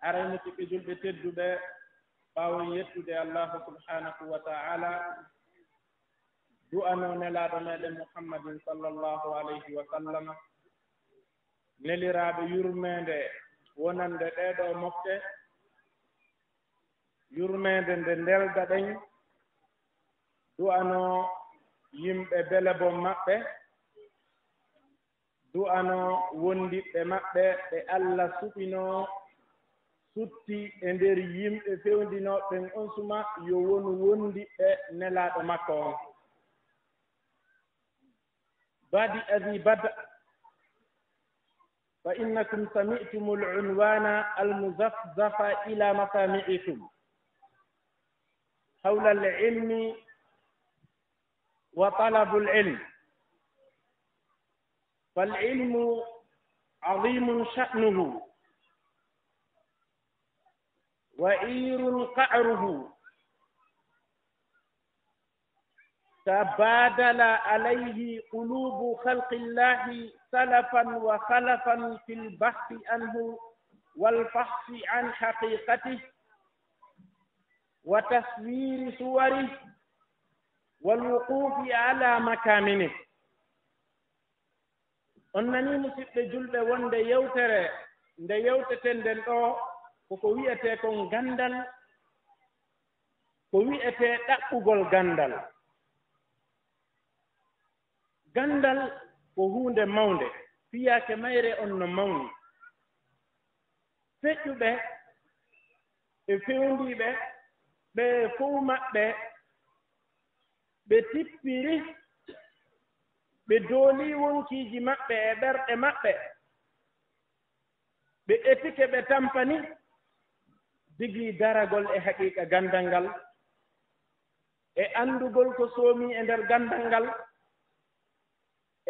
aray musidɓe julɓe tedduɓe ɓaawo yettude allahu subhanahu wa ta'ala du'ano nelaaɗo meɗen muhammadin sallallahu alayhi wa sallam neliraaɓe yurmeende wonande ɗeeɗo mofte yurmeende nde ndelda ɗen du'ano yimɓe bele bon maɓɓe du'ano wondiɓɓe maɓɓe ɓe Allah suɓinoo sutti e nder yimɓe fewndinooɓen on suma yo wonu wondiɓɓe nelaaɗo makko on badi adi bada fa innakum sami'tum al-unwana al-muzafzafa ila masami'ikum hawla al-ilmi wa talabu al-ilm فالعلم عظيم شأنه وعير قعره تبادل عليه قلوب خلق الله سلفا وخلفا في البحث عنه والفحص عن حقيقته وتصوير صوره والوقوف على مكامنه on nani musidɓe julɓe wonde yewtere nde yewteten nden ɗo koko wi'ete kon gandal ko wi'ete ɗaɓɓugol gandal gandal ko huunde mawnde fiyaake mayre on no mawni feƴƴuɓe e fewndiiɓe ɓe fof maɓɓe ɓe tippiri ɓe doolii wonkiiji maɓɓe e ɓerɗe maɓɓe ɓe etike ɓe tampani digii daragol e haqiiqa gandal ngal e anndugol ko soomii e ndeer gandal ngal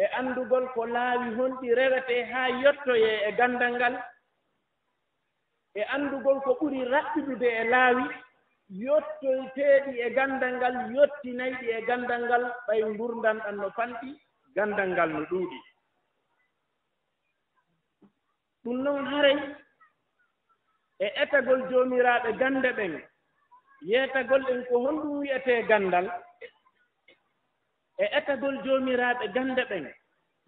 e anndugol ko laawi honɗi rewetee haa yottoyee e gandal ngal e anndugol ko ɓuri raɓɓiɗude e laawi yottoyteeɗi e gandal ngal yottinayɗi e gandal ngal ɓay ngurdan ɗan no fanɗi gandal ngal no ɗuuɗi ɗum noon haray e etagol joomiraaɓe gande ɓen yeetagol en ko honɗum wiyetee gandal e etagol joomiraaɓe gande ɓen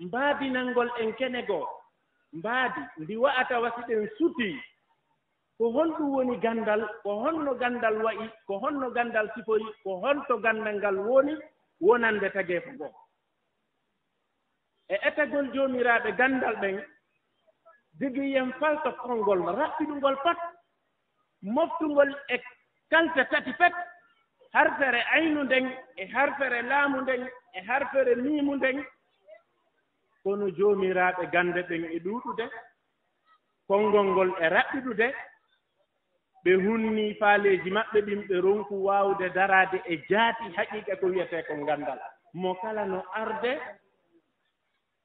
mbaadinalngol en kene goo mbaadi ndi wa'ata wasi ɗen sutii ko honɗum woni gandal ko honno gandal wayi ko honno gandal sifoyi ko honto gandal ngal woni wonande tageefo ngoo e etagol joomiraaɓe gandal ɓen digiyen falto konngol raɓɓiɗungol pat moftungol e kalte tati pet harfere aynu nden e harfere laamu nden e harfere miimu nden kono joomiraaɓe gande ɓen e ɗuuɗude konngol ngol e raɓɓiɗude ɓe hunnii faaleeji maɓɓe ɗin ɓe ronku waawde daraade e jaati haqiiqa ko wiyetee ko gandal mo kala no arde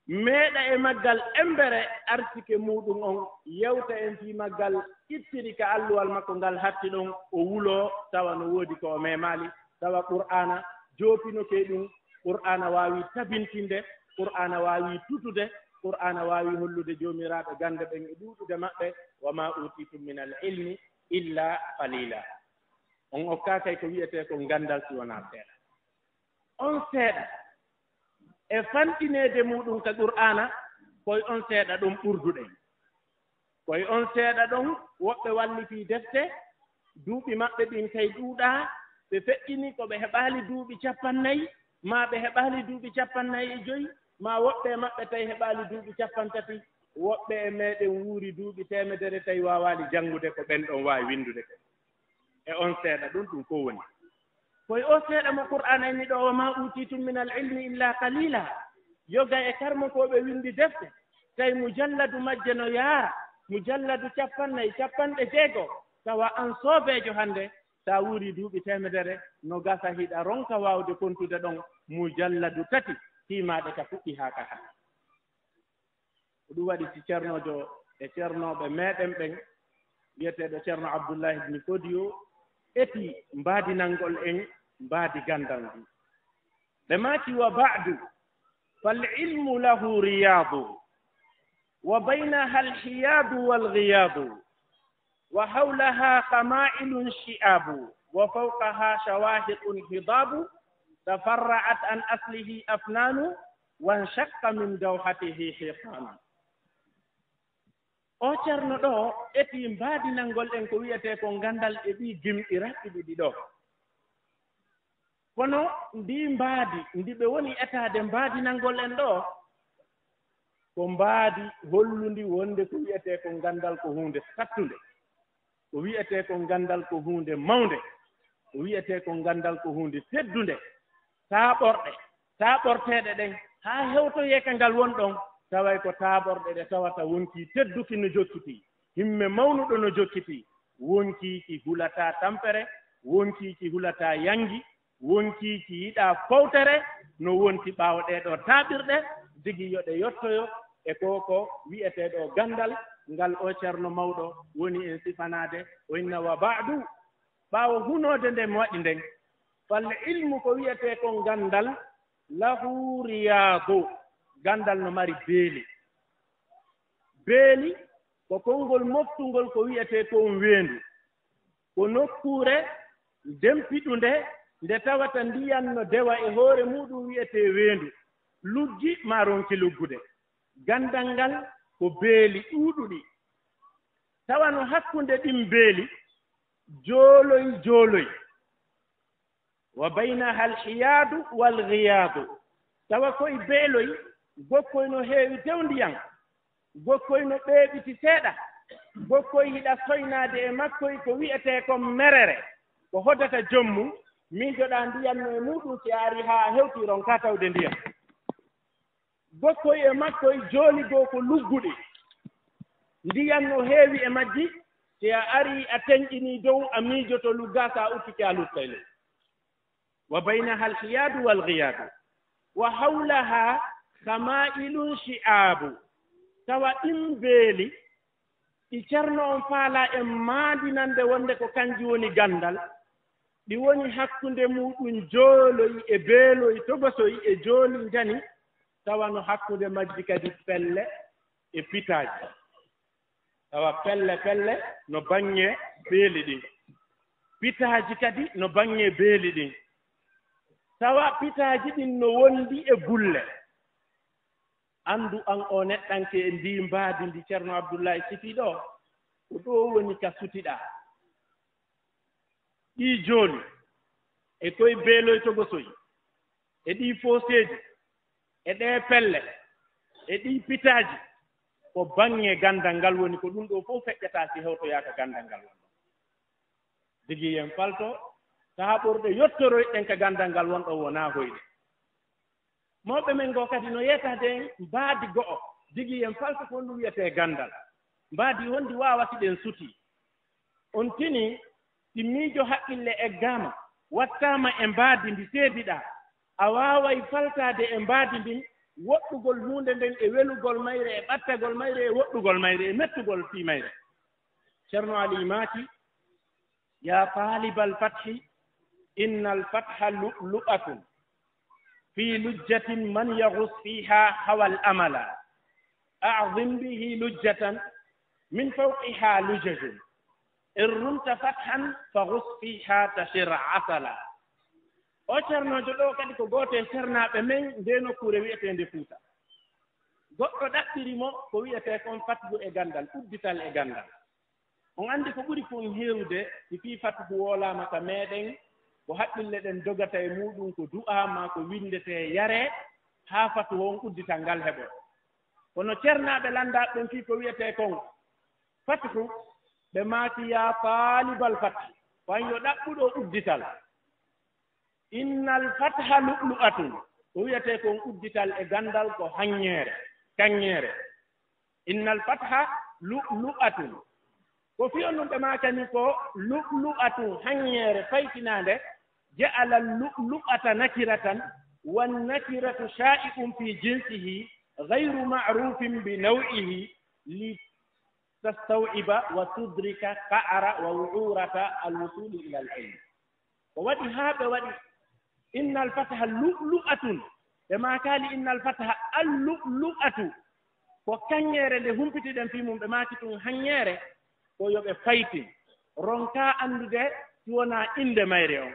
meeɗa e maggal embere artike muɗum on yewta en fii maggal ittiri ka alluwal makko ngal hatti ɗon o wuloo tawa no woodi ko o meemaali tawa qur'ana joopinokee ɗum qur'ana waawi tabintinde qur'ana waawi tutude qur'ana waawi hollude joomiraaɓe gande ɓen e ɗuuɗude maɓɓe wa ma utitum min al ilmi illa qalila on okkaakay ko wiyetee ko gandal si wonaa seeɗa on seeɗa e fanɗineede muɗum ka qur'ana koye on seeɗa ɗon ɓurduɗen koye on seeɗa ɗon woɓɓe wallitii defte duuɓi maɓɓe ɗin kay ɗuuɗaa ɓe feƴƴini ko ɓe heɓaali duuɓi 50 maa ɓe heɓaali duuɓi 55 maa woɓɓe e maɓɓe tawi heɓaali duuɓi 30 woɓɓe e meeɗen wuuri duuɓi 100 tawi waawaali janngude ko ɓen ɗon waawi winndude ko e on seeɗa ɗum ɗum ko woni koye o seeɗa mo qur'ana inni ɗo wa ma utitum min al ilmi illa qalila yoga e karmokooɓe windi defte tawi mujalladu majje no yaara mujalladu 50 tawa an soobeejo hannde so a wuuri duuɓi 100 no gasa hiɗa ronka waawde kontude ɗon mujalladu 3 tiimaaɗe ka fuɗɗi haa kata ko ɗum waɗi si ceernoojo e ceernooɓe meeɗen ɓen wiyeteeɗo ceerno abdoullahi ibni fodio eti mbaadinalngol en mbaadi gandal ndu ɓe maaki wa ba'du fal ilmu lahu riyadu wa baynaha alhiyadu walghiyadu wa hawlaha qama'ilun shi'abu wa fawqaha shawahiqun hidabu tafarra'at an aslihi afnanu wanshaqqa min dawhatihi hiqanu. O ceerno ɗo eti mbaadinalngol ɗen ko wiyetee ko nganndal e ɗii gimɗi raɓɓiɗi ɗi ɗo. kono ndi mbaadi ndi ɓe woni etaade mbaadinalngol en ɗo ko mbaadi hollundi wonde ko wiyetee ko nganndal ko huunde sattunde, ko wiyetee ko nganndal ko huunde mawnde, ko wiyetee ko nganndal ko huunde teddunde, taaɓorteeɗe ɗen haa hewtoyee ka ngal won ɗon taway ko taaɓorɗe ɗe tawata wonkii tedduki no jokkitii, himme mawnuɗo no jokkitii, wonkiiki hulataa tampere, wonkiiki hulataa yangi, wonkiiki yiɗaa fowtere no wonti ɓaawo ɗeeɗoo taaɓirɗe digi yo ɗe yottoyo e ko wi'eteeɗoo ganndal ngal o ceerno mawɗo woni en sifanaade o inna wa ba'du ɓaawo hunoode nde mi waɗi nden fal ilmu ko wiyetee ko ganndal lahu riyadu. Ganndal no mari beeli ko konngol moftungol ko wiyetee kon weendu, ko nokkuure dempiɗunde nde tawata ndiyan no dewa e hoore muɗum wiyetee weendu, luggi maa ronki luggude. Ganndal ngal ko beeli ɗuuɗuɗi, tawa no hakkunde ɗin beeli jooloy wa baynaha alhiyadu walghiyadu, tawa koye beeloy gokkoy no heewi tew ndiyan, gokkoy no ɓeeɓiti seeɗa, gokkoy hiɗa soynaade e makkoy ko wi'etee kon merere ko hoddata jommum miijoɗaa ndiyan no e muɗum si a ari haa hewtii ron ka tawde ndiyan. Gokkoy e makkoy jooli goo ko lugguɗi, ndiyan no heewi e majji si a arii a teñƴinii dow a miijoto luggaa so a uttike a luttay ley. wa baynaha alhiyadu walghiyadu wa hawlaha kama'ilun shi'abu, tawa ɗin beeli ɗi ceerno on faala en maandinande wonde ko kanji woni ganndal, ɗi woni hakkunde muɗum jooloy e beeloy togosoy e jooli njani, tawa no hakkunde majji kadi pelle e pitaaji, tawa pelle no baŋnge beeli ɗin, pitaaji kadi no baŋnge beeli ɗin, tawa pitaaji ɗin no wondi e gulle. Anndu an o neɗɗanke e ndi mbaadi ndi ceerno Abdoullahi sifi ɗo ko ɗo woni ka sutiɗaa. ɗii jooli e koye beeloy togosoy e ɗii fooseeji e ɗee pelle e ɗii pitaaji ko baŋnge ganndal ngal woni ko ɗum ɗo fof feƴƴataa si hewtoyaaka ganndal ngal won ɗon. digi yen falto sahaa ɓurɗe yottoroyɗen ka ganndal ngal won ɗon wonaa hoyde. mawɓe men ngoo kadi no yeytaade mbaadi go'o digi yen falto ko ɗum wiyetee ganndal. mbaadi wonndi waawati ɗen sutii. on tini si miijo haqqille eggaama wattaama e mbaadi ndi seediɗaa, a waaway faltaade e mbaadi ndin woɗɗugol huunde nden e welugol mayre e ɓattagol mayre e woɗɗugol mayre e mettugol fii mayre. ceerno ali maati ya taalibal fathi inna alfatha lu'lu'atun fi lujjatin man yaghus fiha hawal amala a'zim bihi lujjatan min fawqiha lujajun in rumta fathan faghus fiha tashir asala. o ceernojo ɗo kadi ko gooto e ceernaaɓe men nde nokkuure wi'eteende Fuuta. goɗɗo ɗaɓɓirimo ko wiyetee kon fatgu e ganndal, uddital e ganndal. on anndi ko ɓuri fof heewde si fii fatgu woolaama ka meeɗen ko haqqille ɗen dogata e muɗum ko du'aama ko windetee yaree haa fatu won uddital ngal heɓoo. kono ceernaaɓe lanndaaɓe ɓen fii ko wiyetee kon fathu ɓe maati ya taalibal fathi wan yo ɗaɓɓuɗo uddital. innal fatha lu'lu'atun ko wiyetee kon uddital e ganndal ko kaŋŋeere. innal fatha lu'lu'atun ko fiyo ɗum ɓe maakani ko lu'lu'atun haŋŋeere faytinaande ja'ala lu'lu'ata nakiratan wan nakiratu shaa'i'un fi jinsihi gayru ma'rufin bi naw'ihi li tastawiba wa tudrika qa'ara wa wu'urata alwusuli ila al-ilm. ko waɗi haa ɓe waɗi innal fataha lu'lu'atun ɓe maakaali innal fataha allu'lu'atu ko kaŋŋeere nde humpitiɗen fii mum ɓe maaki ɗum haŋŋeere ko yoɓe faytin ronka andude si wonaa inde mayre on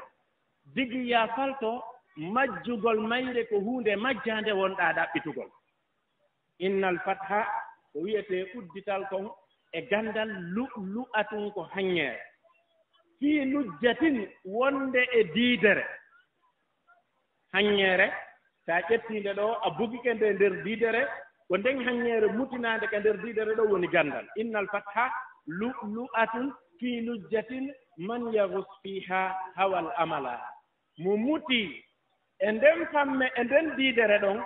digi ya falto majjugol mayre ko huunde majjande wonɗaa ɗaɓɓitugol innal fatha ko wiyetee uddital kon e gandal lu'atun ko hanñeere fii lujjatin wonde e diidere hanñeere sa ƴettiinde ɗo a bugike nde nder diidere ko nden hanñeere mutinaande ka nder diidere ɗo woni gandal innal fatha lu'atun fii lujjatin man yagus fiha hawal amala mo muti e nden famme e nden diidere ɗon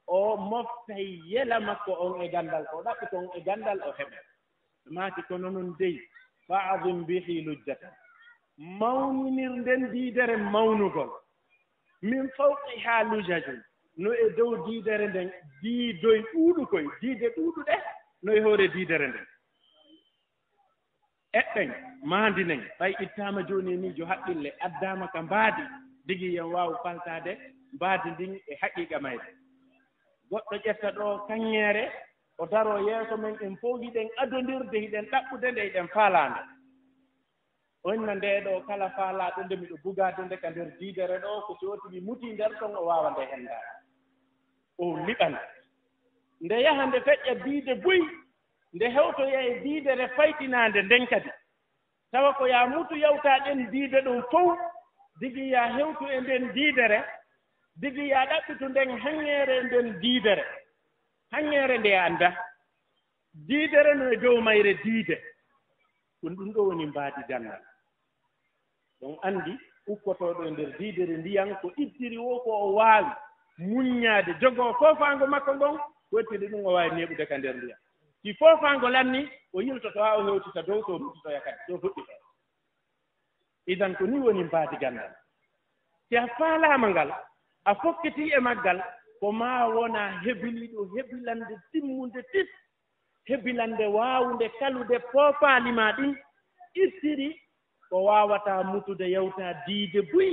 o moftay yela makko on e gandal ko ɗaɓɓi kon e gandal o heɓa maati kono noon dey fa'adim bihi lujjatan mawninir nden diidere mawnugol min fawqiha lujajum no e dow diidere nden diidoy ɗuuɗu koy diide ɗuuɗuɗe no e hoore diidere nden eɓɓen maandinen ɓay ittama jooni ni jo haqqille addama ka mbaadi digi yen waawa faltaade mbaadi ndin e haqiiqa mayde goɗɗo ƴetta ɗo kaŋŋeere o daro yeeso men en fof hiɗen adondirde hiɗen ɗaɓɓude nde hiɗen faalaande onna nde ɗo kala faalaaɗo nde miɗo bugaade nde ka nder diidere ɗo ko sooti mi mutii nder ɗon o waawa nde henndaade o liɓan nde yaha nde feƴƴa diide buy nde hewtoya e diidere faytinaande nden kadi tawa ko ya mutu yawtaa ɗen diide ɗum fof digi ya hewtu e nden diidere digi ya ɗaɓɓitu nden hanŋeere nden diidere hanŋeere nde annda diidere no e dow mayre diide ɗum ɗo woni mbaadi gandal ɗon anndi ukkotooɗo e nder diidere ndiyan ko ittiri wo ko o waawi muññaade jogoo foofaango makko ngon wettiɗe ɗum o waawi neeɓude ka nder ndiyan si foofaango lanni o yiltoto haa o hewtita dow so ruttitoya kadi so fuɗɗitoo idan ko ni woni mbaadi gandal si a faalaama ngal a fokkitii e maggal ko maa wona hebiliiɗo hebilande timmunde tis hebilande waawnde kalude poofaali maa ɗin ittiri ko waawataa mutude yewtaa diide buy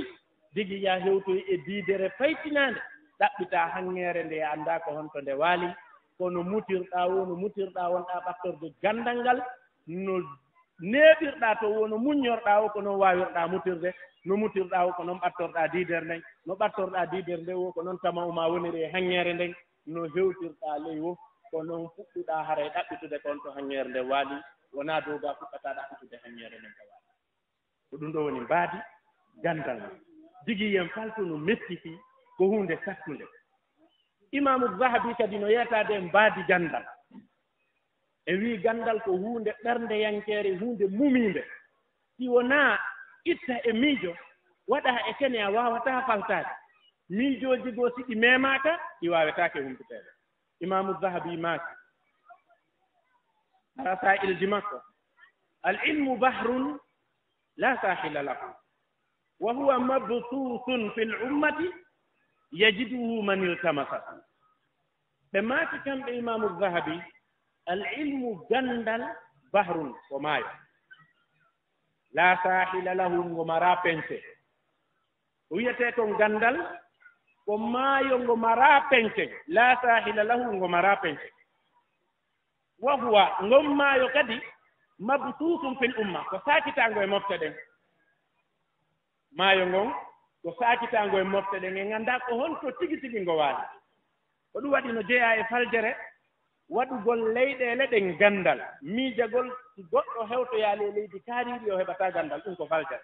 digi yaa hewtoy e diidere faytinaande ɗaɓɓitaa hanŋeere nde anndaa ko honto nde waali kono mutirɗaa wo no mutirɗaa wonɗaa ɓattorde gandal ngal no neeɓirɗaa to wo no muññorɗaa o ko noon waawirɗaa mutirde no mutirɗaa o ko noon ɓattorɗaa diidere nden no ɓattorɗaa diidere nde wo ko noon tama uma woniri e hanŋeere nden no hewtirɗaa ley wo ko noon fuɗɗuɗaa haray ɗaɓɓitude kon to hanŋeere nde waali wonaa dowgaa fuɗɗataa ɗaɓɓitude hanŋeere nden ka waali ko ɗum ɗo woni mbaadi gandal digi yen faltu no metti fii ko huunde sattunde imamu zahabi kadi no yeyataade mbaadi gandal e wii gandal ko huunde ɓerndeyankeere huunde mumiinde si wonaa itta e miijo waɗa e kene a waawataa faltaade miijooji goo si ɗi meemaaka ɗi waawetaake humpiteede imamu zahabi maaki rasaa'ilji makko al ilmu bahrun la saahila lahu wa huwa mabsuusun fi l ummati yajiduhu man iltamasa ɓe maaki kamɓe imamu zahabi al ilmu gandal bahrun ko maayo la saahila lahu ngo maraa peñce o wiyetee kon gandal ko maayo ngo maraa peñce la saahila lahu ngo maraa peñce wa huwa ngon maayo kadi mabsuusum fil umma ko saakitaango e mofte ɗen maayo ngon ko saakitaango e mofte ɗen e nganndaa ko honto tigi tigi ngo waali ko ɗum waɗi no jeyaa e faljere waɗugol leyɗeele ɗen gandal miijagol si goɗɗo hewtoyaali e leydi kaariiɗi o heɓataa gandal ɗum ko faljere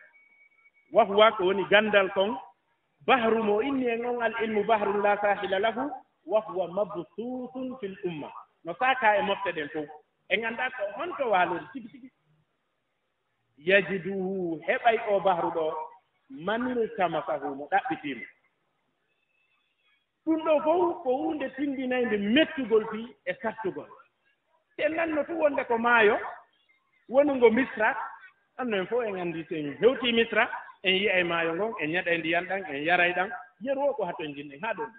wahuwa ko woni gandal kon bahru mo inni e ngon al ilmu bahrun la saahila lahu wahuwa mabsuusun fil umma no saakaa e mofte ɗen fof e nganndaa ko honto waalori tigi tigi yajiduhu heɓay o bahru ɗo manil tamasahu mo ɗaɓɓitiima ɗum ɗo fof ko huunde tindinayde mettugol fii e sattugol te nanno tu wonde ko maayo woni ngo misra anno en fof en anndi so en hewtii misra en yiya e maayo ngon en ñaɗa e ndiyan ɗan en yaray ɗan yeru o ko hatto en jinɗen haa ɗon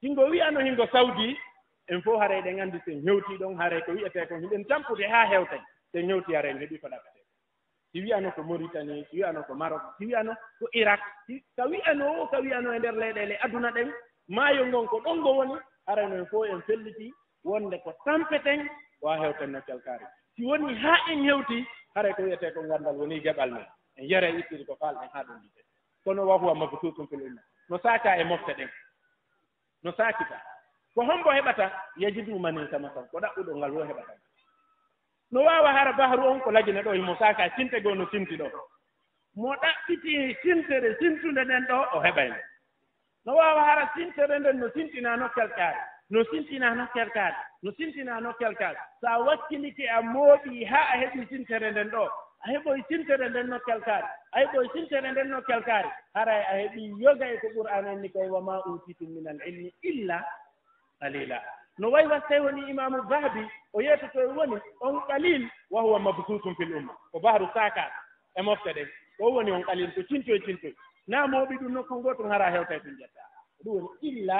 hingo wiyano hingo sawdi en fof haray ɗen anndi so en hewtii ɗon haray ko wiyetee kon hiɗen tampude haa hewtay so en hewtii haray en heɓii ko ɗaɓetee si wiyano ko Mauritanie si wiyano ko Maroc si wiyano ko Irak ka wiyano e nder leyɗeele aduna ɗen maayo ngon ko ɗon ngo woni arano en fof en fellitii wonde ko tampeten wa hewten no calkaari si woni haa en hewti hare ko wiyetee ko nganndal woni geɓal men en yere ittiri ko falɗen haa ɗum jite kono wahuwa mabtutum fil umma no saaka e mofte ɗen no saakita ko hombo heɓata yajidu manin sama tan ko ɗaɓɓuɗo ngal wo heɓata no waawa hara bahru on ko lagine ɗo himo saaka sinte goo no sinti ɗo mo ɗaɓɓiti sintere sintunde nden ɗo o heɓayno no waawa hara sintere nden no sintina nokkel kaari no sintina nokkel kaari no sintina nokkel kaari so a wakkilike a mooɗi haa a heɓi sintere nden ɗo a heɓoy sintere nden nokkel kaari a heɓoy sintere nden nokkel kaari haray a heɓi yogay ko qur'an en ni koye wa ma utitum min al ilmi illa qalila no way waste woni imamu zahabi o yeytoto woni on qalil wa huwa mabsutum fil umma ko bahru saka e mofte ɗen o woni on qalil ko cintoy na mooɓi ɗum nokku goto hara hewtay ɗum ƴetta ɗum woni illa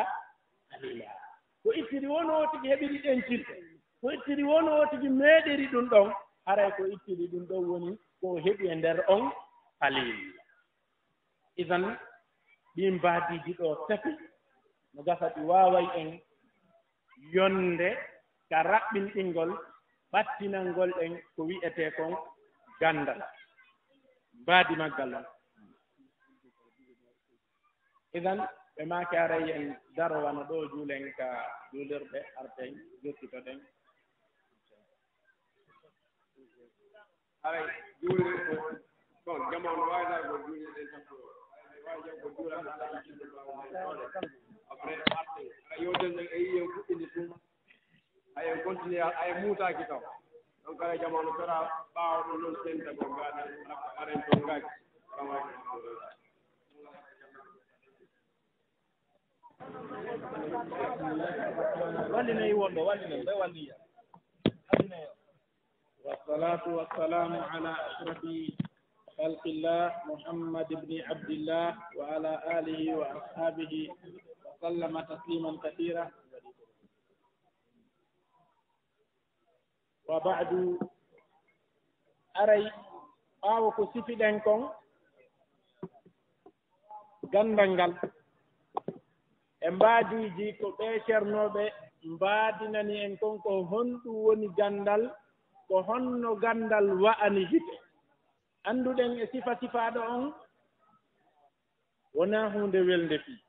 qalila ko ittiri wono tigi heɓiri ɗen cinte ko ittiri wono tigi meeɗiri ɗum ɗon haray ko ittiri ɗum ɗon woni ko heɓi e nder on qalil idan ɗin mbaadiji ɗo tafi no gafati waaway en yonde ka raɓɓinɗingol ɓattinalngol ɗen ko wi'etee kon ganndal mbaadi maggal on idan ɓe maake aray en daro wano ɗo juulen ka juulirɗe arten jokkitoɗen aray juulirɗe ɗon jamano wayla ko juulirɗen tan wawi jam ko juulata après arte ara yewden ɗen e yiyen fuɗɗinde tum ayen continue ayen muutaki taw donc ara jamano sora ɓaawa ɗum noon senta ko gaɗa aren to gaaki wallinayi wonɗo wallinayi ɓe walliya والصلاة والسلام على أشرف خلق الله محمد بن عبد الله وعلى آله وأصحابه وسلم تسليما كثيرا وبعد أري أو كسفي دنكم غندنغال mbaadiji ko ɓe ceernooɓe mbaadinani en kon ko honɗum woni ganndal ko honno ganndal wa'ani hite annduɗen e sifaaɗo on wonaa huunde welde fii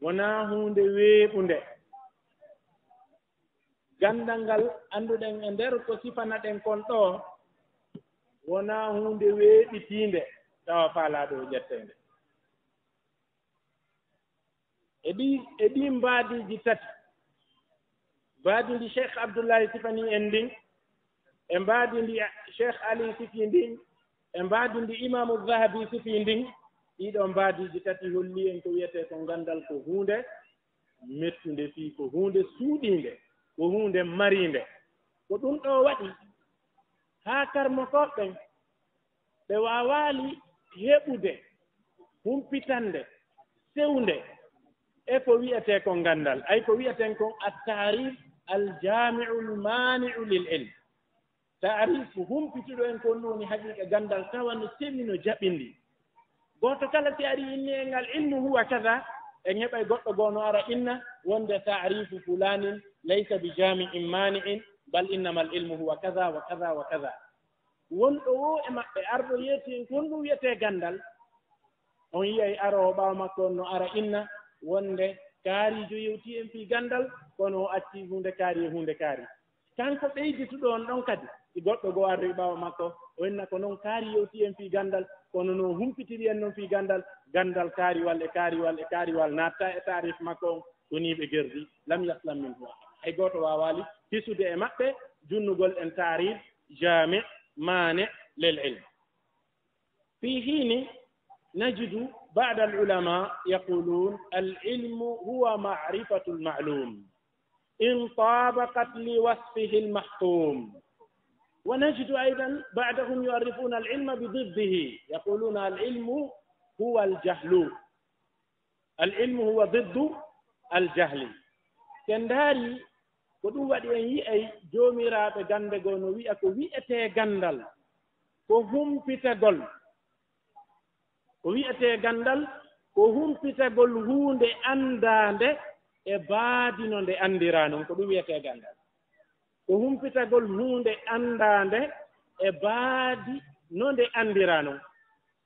wonaa huunde weeɓunde ganndal ngal annduɗen e nder ko sifana ɗen kon ɗo wonaa huunde weeɓitiinde tawa faalaaɗo o ƴetteende e ɗi mbaadiji tati mbaadindi cheikh abdoullahi sifani en ndin e mbaadindi cheikh ali sifi ndin e mbaadindi imamu zahabi sifi ndin ɗiɗo mbaadiji tati holli en ko wiyetee ko ganndal ko huunde mettunde fii ko huunde suuɗiinde ko huunde mariinde ko ɗum ɗo waɗi haa karmotoɓɓen ɓe waawaali heɓude humpitande sewnde e ko wiyetee ko ganndal ay ko wiyeten kon at-ta'rif al-jami'u al-mani'u lil ilm ta'rif humpituɗo en kon ɗum woni haqiiqa ganndal tawa no sewi no jaɓindi gooto kala si ari inni e ngal ilmu huwa kaza en heɓay goɗɗo goono ara inna wonde ta'rifu fulanin laysa bi jami'in mani'in bal innama al ilmu huwa kaza wa kaza wa kaza wonɗo o e maɓɓe arɗo yeeti en kon ɗum wiyetee ganndal on yiyay aroo ɓaawa makko on no ara inna wonde kaarijo yewti en fii ganndal kono o acci hunde kaari e hunde kaari kanko ɓeydituɗo on ɗon kadi si goɗɗo goo arri ɓaawa makko o inna ko noon kaari yewti en fii ganndal kono noon humpitiri en noon fii ganndal ganndal kaariwal e kaariwal e kaariwal naatta e taarif makko on toniiɓe gerdi lam yaslam min hu hay gooto waawaali hisude e maɓɓe junnugol en taarif jami mane lel ilm fii hiini نجد بعض العلماء يقولون العلم هو معرفة المعلوم إن طابقت لوصفه المحكوم ونجد أيضا بعضهم يعرفون العلم بضده يقولون العلم هو الجهل العلم هو ضد الجهل كنداري كدو ودي أي جوميرا بغاندة غونو وي أكو وي أتي غاندال كو هم بيتاغول ko wiyetee ganndal ko humpitagol huunde anndaande e baadino nde anndiraa noon ko ɗum wiyetee ganndal ko humpitagol hunde anndande e baadi no nde anndira non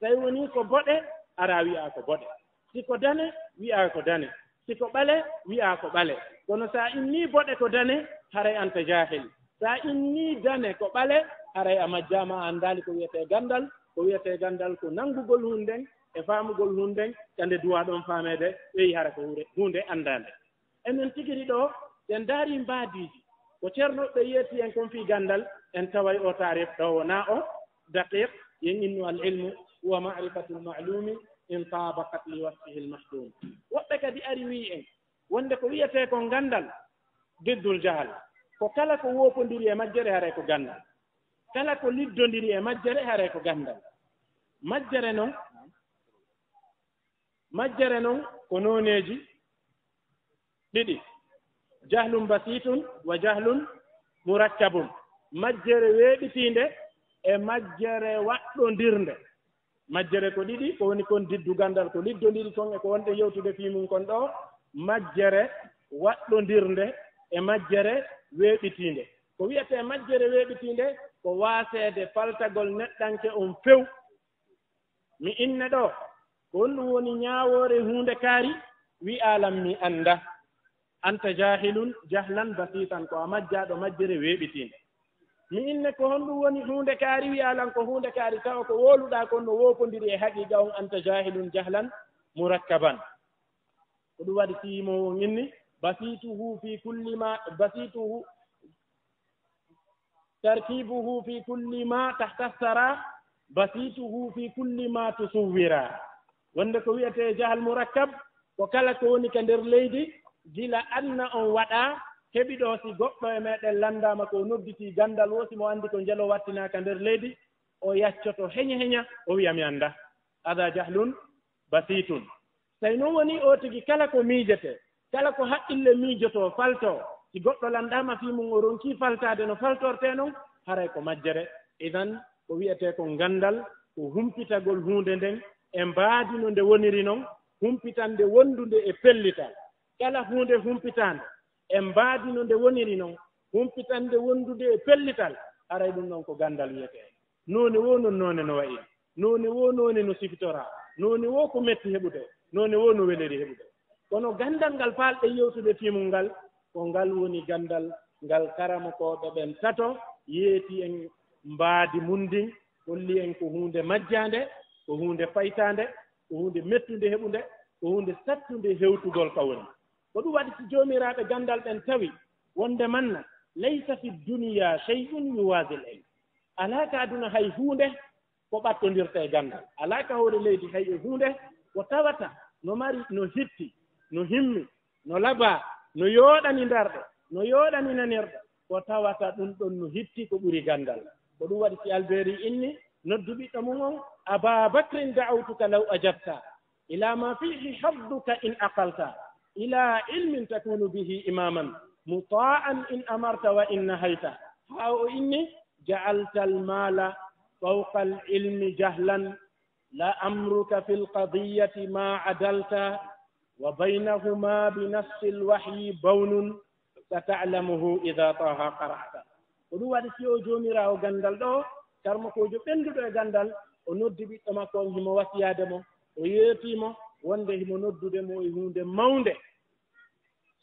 tawi woni ko boɗe ara wi'a ko boɗe si ko dane wi'a ko dane si ko ɓale wi'a ko ɓale kono so a innii boɗe ko dane haray anta jahil so a innii dane ko ɓale haray a majjama a anndaali ko wiyetee ganndal ko nanngugol hunden e faamugol hunden kande duwa ɗon faameede ɓeyi hara ko hunde anndaande enen tigiri ɗo en daari mbaadiiji ko ceernoɓe yeeti en kon fii ganndal en taway o taarif ɗo wonaa o daqiq yen innu al ilmu huwa marifatu lmalumi in tabaqat li wasfihi lmahdum woɓɓe kadi ari wii en wonde ko wiyetee ko ganndal diddul jahal ko kala ko woopondiri e majjere haray ko ganndal kala ko liddondiri e majjere haray ko ganndal majjere noon ko nooneeji ɗiɗi jahlum basitun wa jahlun murakkabun majjere weeɓitiinde e majjere waɗɗondirnde majjere ko ɗiɗi ko woni kon diddu ganndal ko liddondiri kon e ko wonɗe yewtude fii mum kon ɗo majjere waɗɗondirnde e majjere weeɓitiinde ko wiyetee majjere weeɓitiinde ko waaseede faltagol neɗɗanke on few mi inne ɗo ko honɗum woni ñaawoore huunde kaari wi'aalam mi annda anta jahilun jahlan basitan ko a majjaaɗo majjere weeɓitiinde mi inne ko honɗum woni huunde kaari wi'aalan ko huunde kaari tawa ko wooluɗaa kon no woopondiri e haqiiqa on anta jahilun jahlan murakkaban ko ɗum waɗi tiimo on inni basituhu fi kulli ma basituhu tarkibuhu fi kulli ma tahta sara basituhu fi kulli ma tusawwira wonde ko wiyetee jahal murakkab ko kala ko woni ka nder leydi gila anna on waɗaa heɓi ɗo si goɗɗo e meeɗen lanndaama ko nodditii ganndal wo si mo anndi ko njelo wattinaaka nder leydi o yaccoto heña o wiya mi annda hada jahlun basitun tawi noon woni o tigi kala ko miijete kala ko haqqille miijotoo faltoo si goɗɗo lanndaama fii mum o ronkii faltaade no faltortee noon haray ko majjere idan ko wiyetee ko ganndal ko humpitagol huunde nden e mbaadi no nde woniri noon humpitande wondunde e pellital kala huunde humpitaande e mbaadi no nde woniri noon humpitande wondude e pellital haray ɗum noon ko ganndal wiyetee noone wo non noone no wayi noone wo noone no sifitoraa noone wo ko metti heɓude noone wo no weliri heɓude kono ganndal ngal paalɗe yewtude fimum ngal ko ngal woni ganndal ngal karamokooɓe ɓen tato yeeti en mbaadi mundin holli en ko huunde majjaande ko huunde faytaande ko huunde mettunde heɓunde ko huunde sattunde hewtugol ka woni ko ɗum waɗi si joomiraaɓe ganndal ɓen tawi wonde manna laysa fi duniya chey'un yuwasil en alaa ka aduna hay huunde ko ɓattondirta e ganndal alaa ka hoore leydi hay e huunde ko tawata no mari no hitti no himmi no labaa no yooɗani ndarɗe no yooɗani nanirɗe ko tawata ɗum ɗon no hitti ko ɓuri ganndal ko ɗum waɗi si alberi inni noddu ɓiɗɗo mum on aba bacrin da'awtuka law ajabta ila ma fihi hadduka in aqalta ila ilmin takunu bihi imaman muta'an in amarta wa in nahayta ha o inni ja'alta almala fawqa alilmi jahlan la amruka fi alqadiyati ma adalta wa baynahuma binafsi alwahyi bawnun sata'lamuhu idha taha qara'ta ko ɗum waɗi si o joomiraawo ganndal ɗo karmakojo ɓennduɗo e ganndal o noddi ɓiɗɗo makko on himo wasiyaade mo o yeetiimo wonde himo noddude mo e huunde mawnde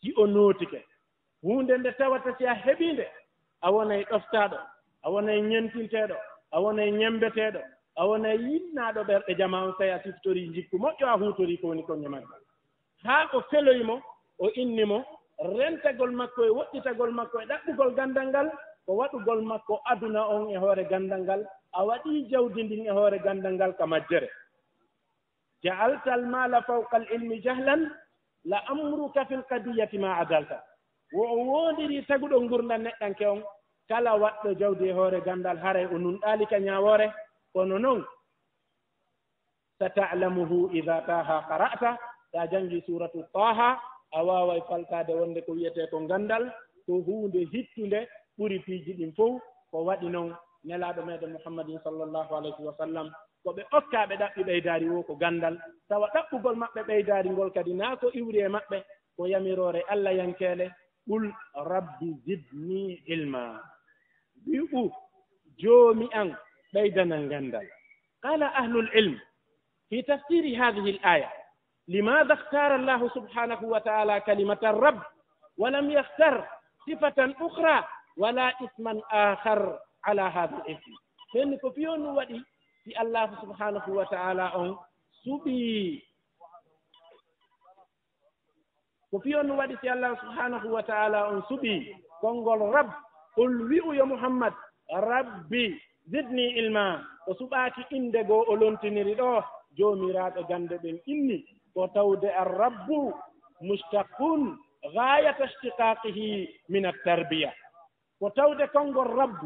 si o nootike huunde nde tawata si a heɓiinde a wonay ɗoftaaɗo a wonay ñentinteeɗo a wonay ñembeteeɗo a wonay yinnaaɗo ɓerɗe jama on tawi a siftorii jikku moƴƴo a huutorii ko woni koñe makko haa o feloyimo o inni mo rentagol makko e woɗɗitagol makko e ɗaɓɓugol ganndal ngal ko waɗugol makko aduna on e hoore ganndal ngal a waɗii jawdi ndin e hoore ganndal ngal ka majjere ja'alta almala fawqa alilmi jahlan la amruka fi lqadiyati ma adalta wo o woondiri taguɗo ngurdal neɗɗanke on kala waɗɗo jawdi e hoore ganndal haray o nunɗaali ka ñaawoore kono noon sata'lamuhu ida taha qara'ta sa janngi suratu taha a waaway faltaade wonde ko wiyetee ko ganndal ko huunde hittunde ɓuri piiji ɗin fof ko waɗi noon nelaaɗo meeɗen muhammadin sallllahu alayhi wa sallam ko ɓe okkaaɓe ɗaɓɓi ɓeydaari wo ko ganndal tawa ɗaɓɓugol maɓɓe ɓeydaari ngol kadi naa ko iwri e maɓɓe ko yamiroore allah yankeele qul rabbi zidni ilma wi'u joomi an ɓeydana nganndal. qala ahlul ilm fi tafsiri hadihi al aya لماذا اختار الله سبحانه وتعالى كلمة الرب ولم يختر صفة أخرى ولا اسما آخر على هذا الاسم؟ فإن كفيون ودي في الله سبحانه وتعالى أن سبي كفيون ودي في الله سبحانه وتعالى أن سبي كونغول رب قل ويو يا محمد ربي زدني علما وسباكي إندغو أولونتينيري دو جوميرات غاندو بن إني وتود الرب مشتق غاية اشتقاقه من التربية وتود كونغو الرب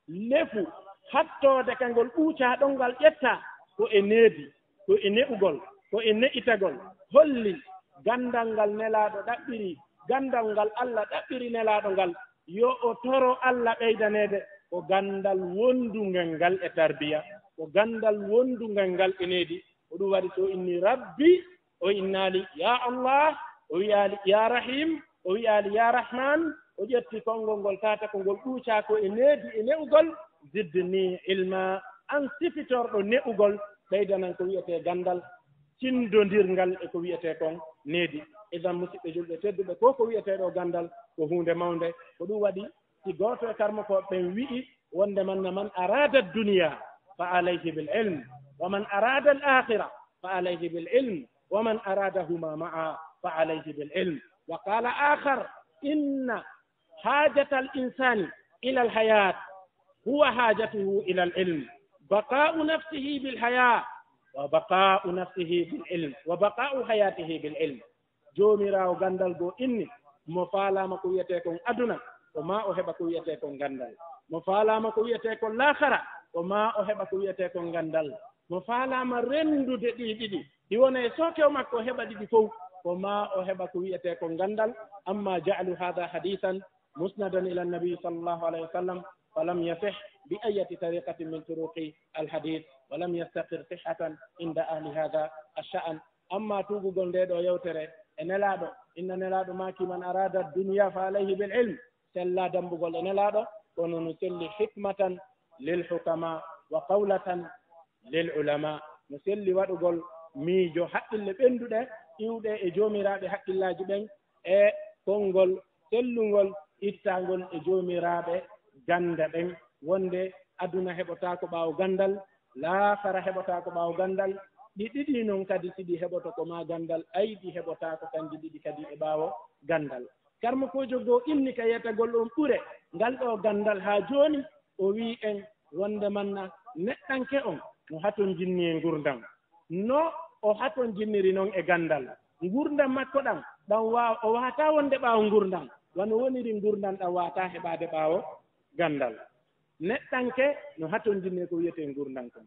لفو حتى دكانغول أوشا دونغال يتا ko e needi ko e ne'ugol ko e ne'itagol holli gandal ngal nelaaɗo ɗaɓɓiri gandal ngal Allah ɗaɓɓiri nelaaɗo ngal yo o toro Allah ɓeydaneede ko gandal wondungal ngal e tarbiya ko gandal wondungal ngal e needi ko ɗum waɗi so inni rabbi o innaali ya Allah o wiyaali ya rahim o wiyaali ya rahman o ƴetti konngol ngol tata ko ngol ɗuucaa ko e needi e ne'ugol zidni ilma an sifitorɗo ne'ugol ɓeydanan ko wiyetee gandal cindondirngal e ko wiyetee kon needi. idan musidɓe julɓe tedduɓe ko wiyetee ɗo gandal ko huunde mawnde ko ɗum waɗi si gooto e karmakoɓe ɓen wi'i wonde manna man arada duniya fa alayhi bil ilm wa man arada al akhira fa alayhi bil ilm wa man aradahuma ma'a fa alayhi bil ilm. wa qala akhar inna hajata al insani ila al hayat huwa hajatuhu ila al ilm بقاء نفسه بالحياة وبقاء نفسه بالعلم وبقاء حياته بالعلم. جومي راو غندال بو إني مفالا ما كويتكم أدنى وما أحب كويتكم غندال مفالا ما كويتكم لاخرة وما أحب كويتكم غندال مفالا ما رندو دي يوانا سوكيو ما كوهب دي فوق وما أحب كويتكم غندال. أما جعلوا هذا حديثا مسندا إلى النبي صلى الله عليه وسلم فلم يصح بأية طريقة من طرق الحديث ولم يستقر صحة عند أهل هذا الشأن. أما توغو ديدو يوتري نلادو إن نلادو ماكي من أراد الدنيا فعليه بالعلم سلا دمبغول نلادو ونسلي حكمة للحكماء وقولة للعلماء نسلي ودغول ميجو حق اللي بندو ده إيودة إجومي رابي حق الله جبين كونغول سلونغول إتانغول إجومي رابي ganda ɗen wonde aduna heɓota ko ɓaawo gandal laafara heɓota ko ɓaawo gandal ɗi ɗiɗi noon kadi siɗi heɓoto ko ma gandal ayɗi heɓota ko kanji ɗiɗi kadi e ɓaawo gandal. karmo kojo goo inni ka yetagol ɗon ɓure ngal ɗo gandal haa jooni o wii en wonde manna neɗɗanke on no haton jinni e ngurdam no o haton jinniri noon e gandal ngurdam makko ɗan o wata wonde ɓaawo ngurdam wano woniri ngurdam ɗan wata heɓade ɓaawo gandal. neɗɗanke no haton jinni ko wiyete ngurdan kon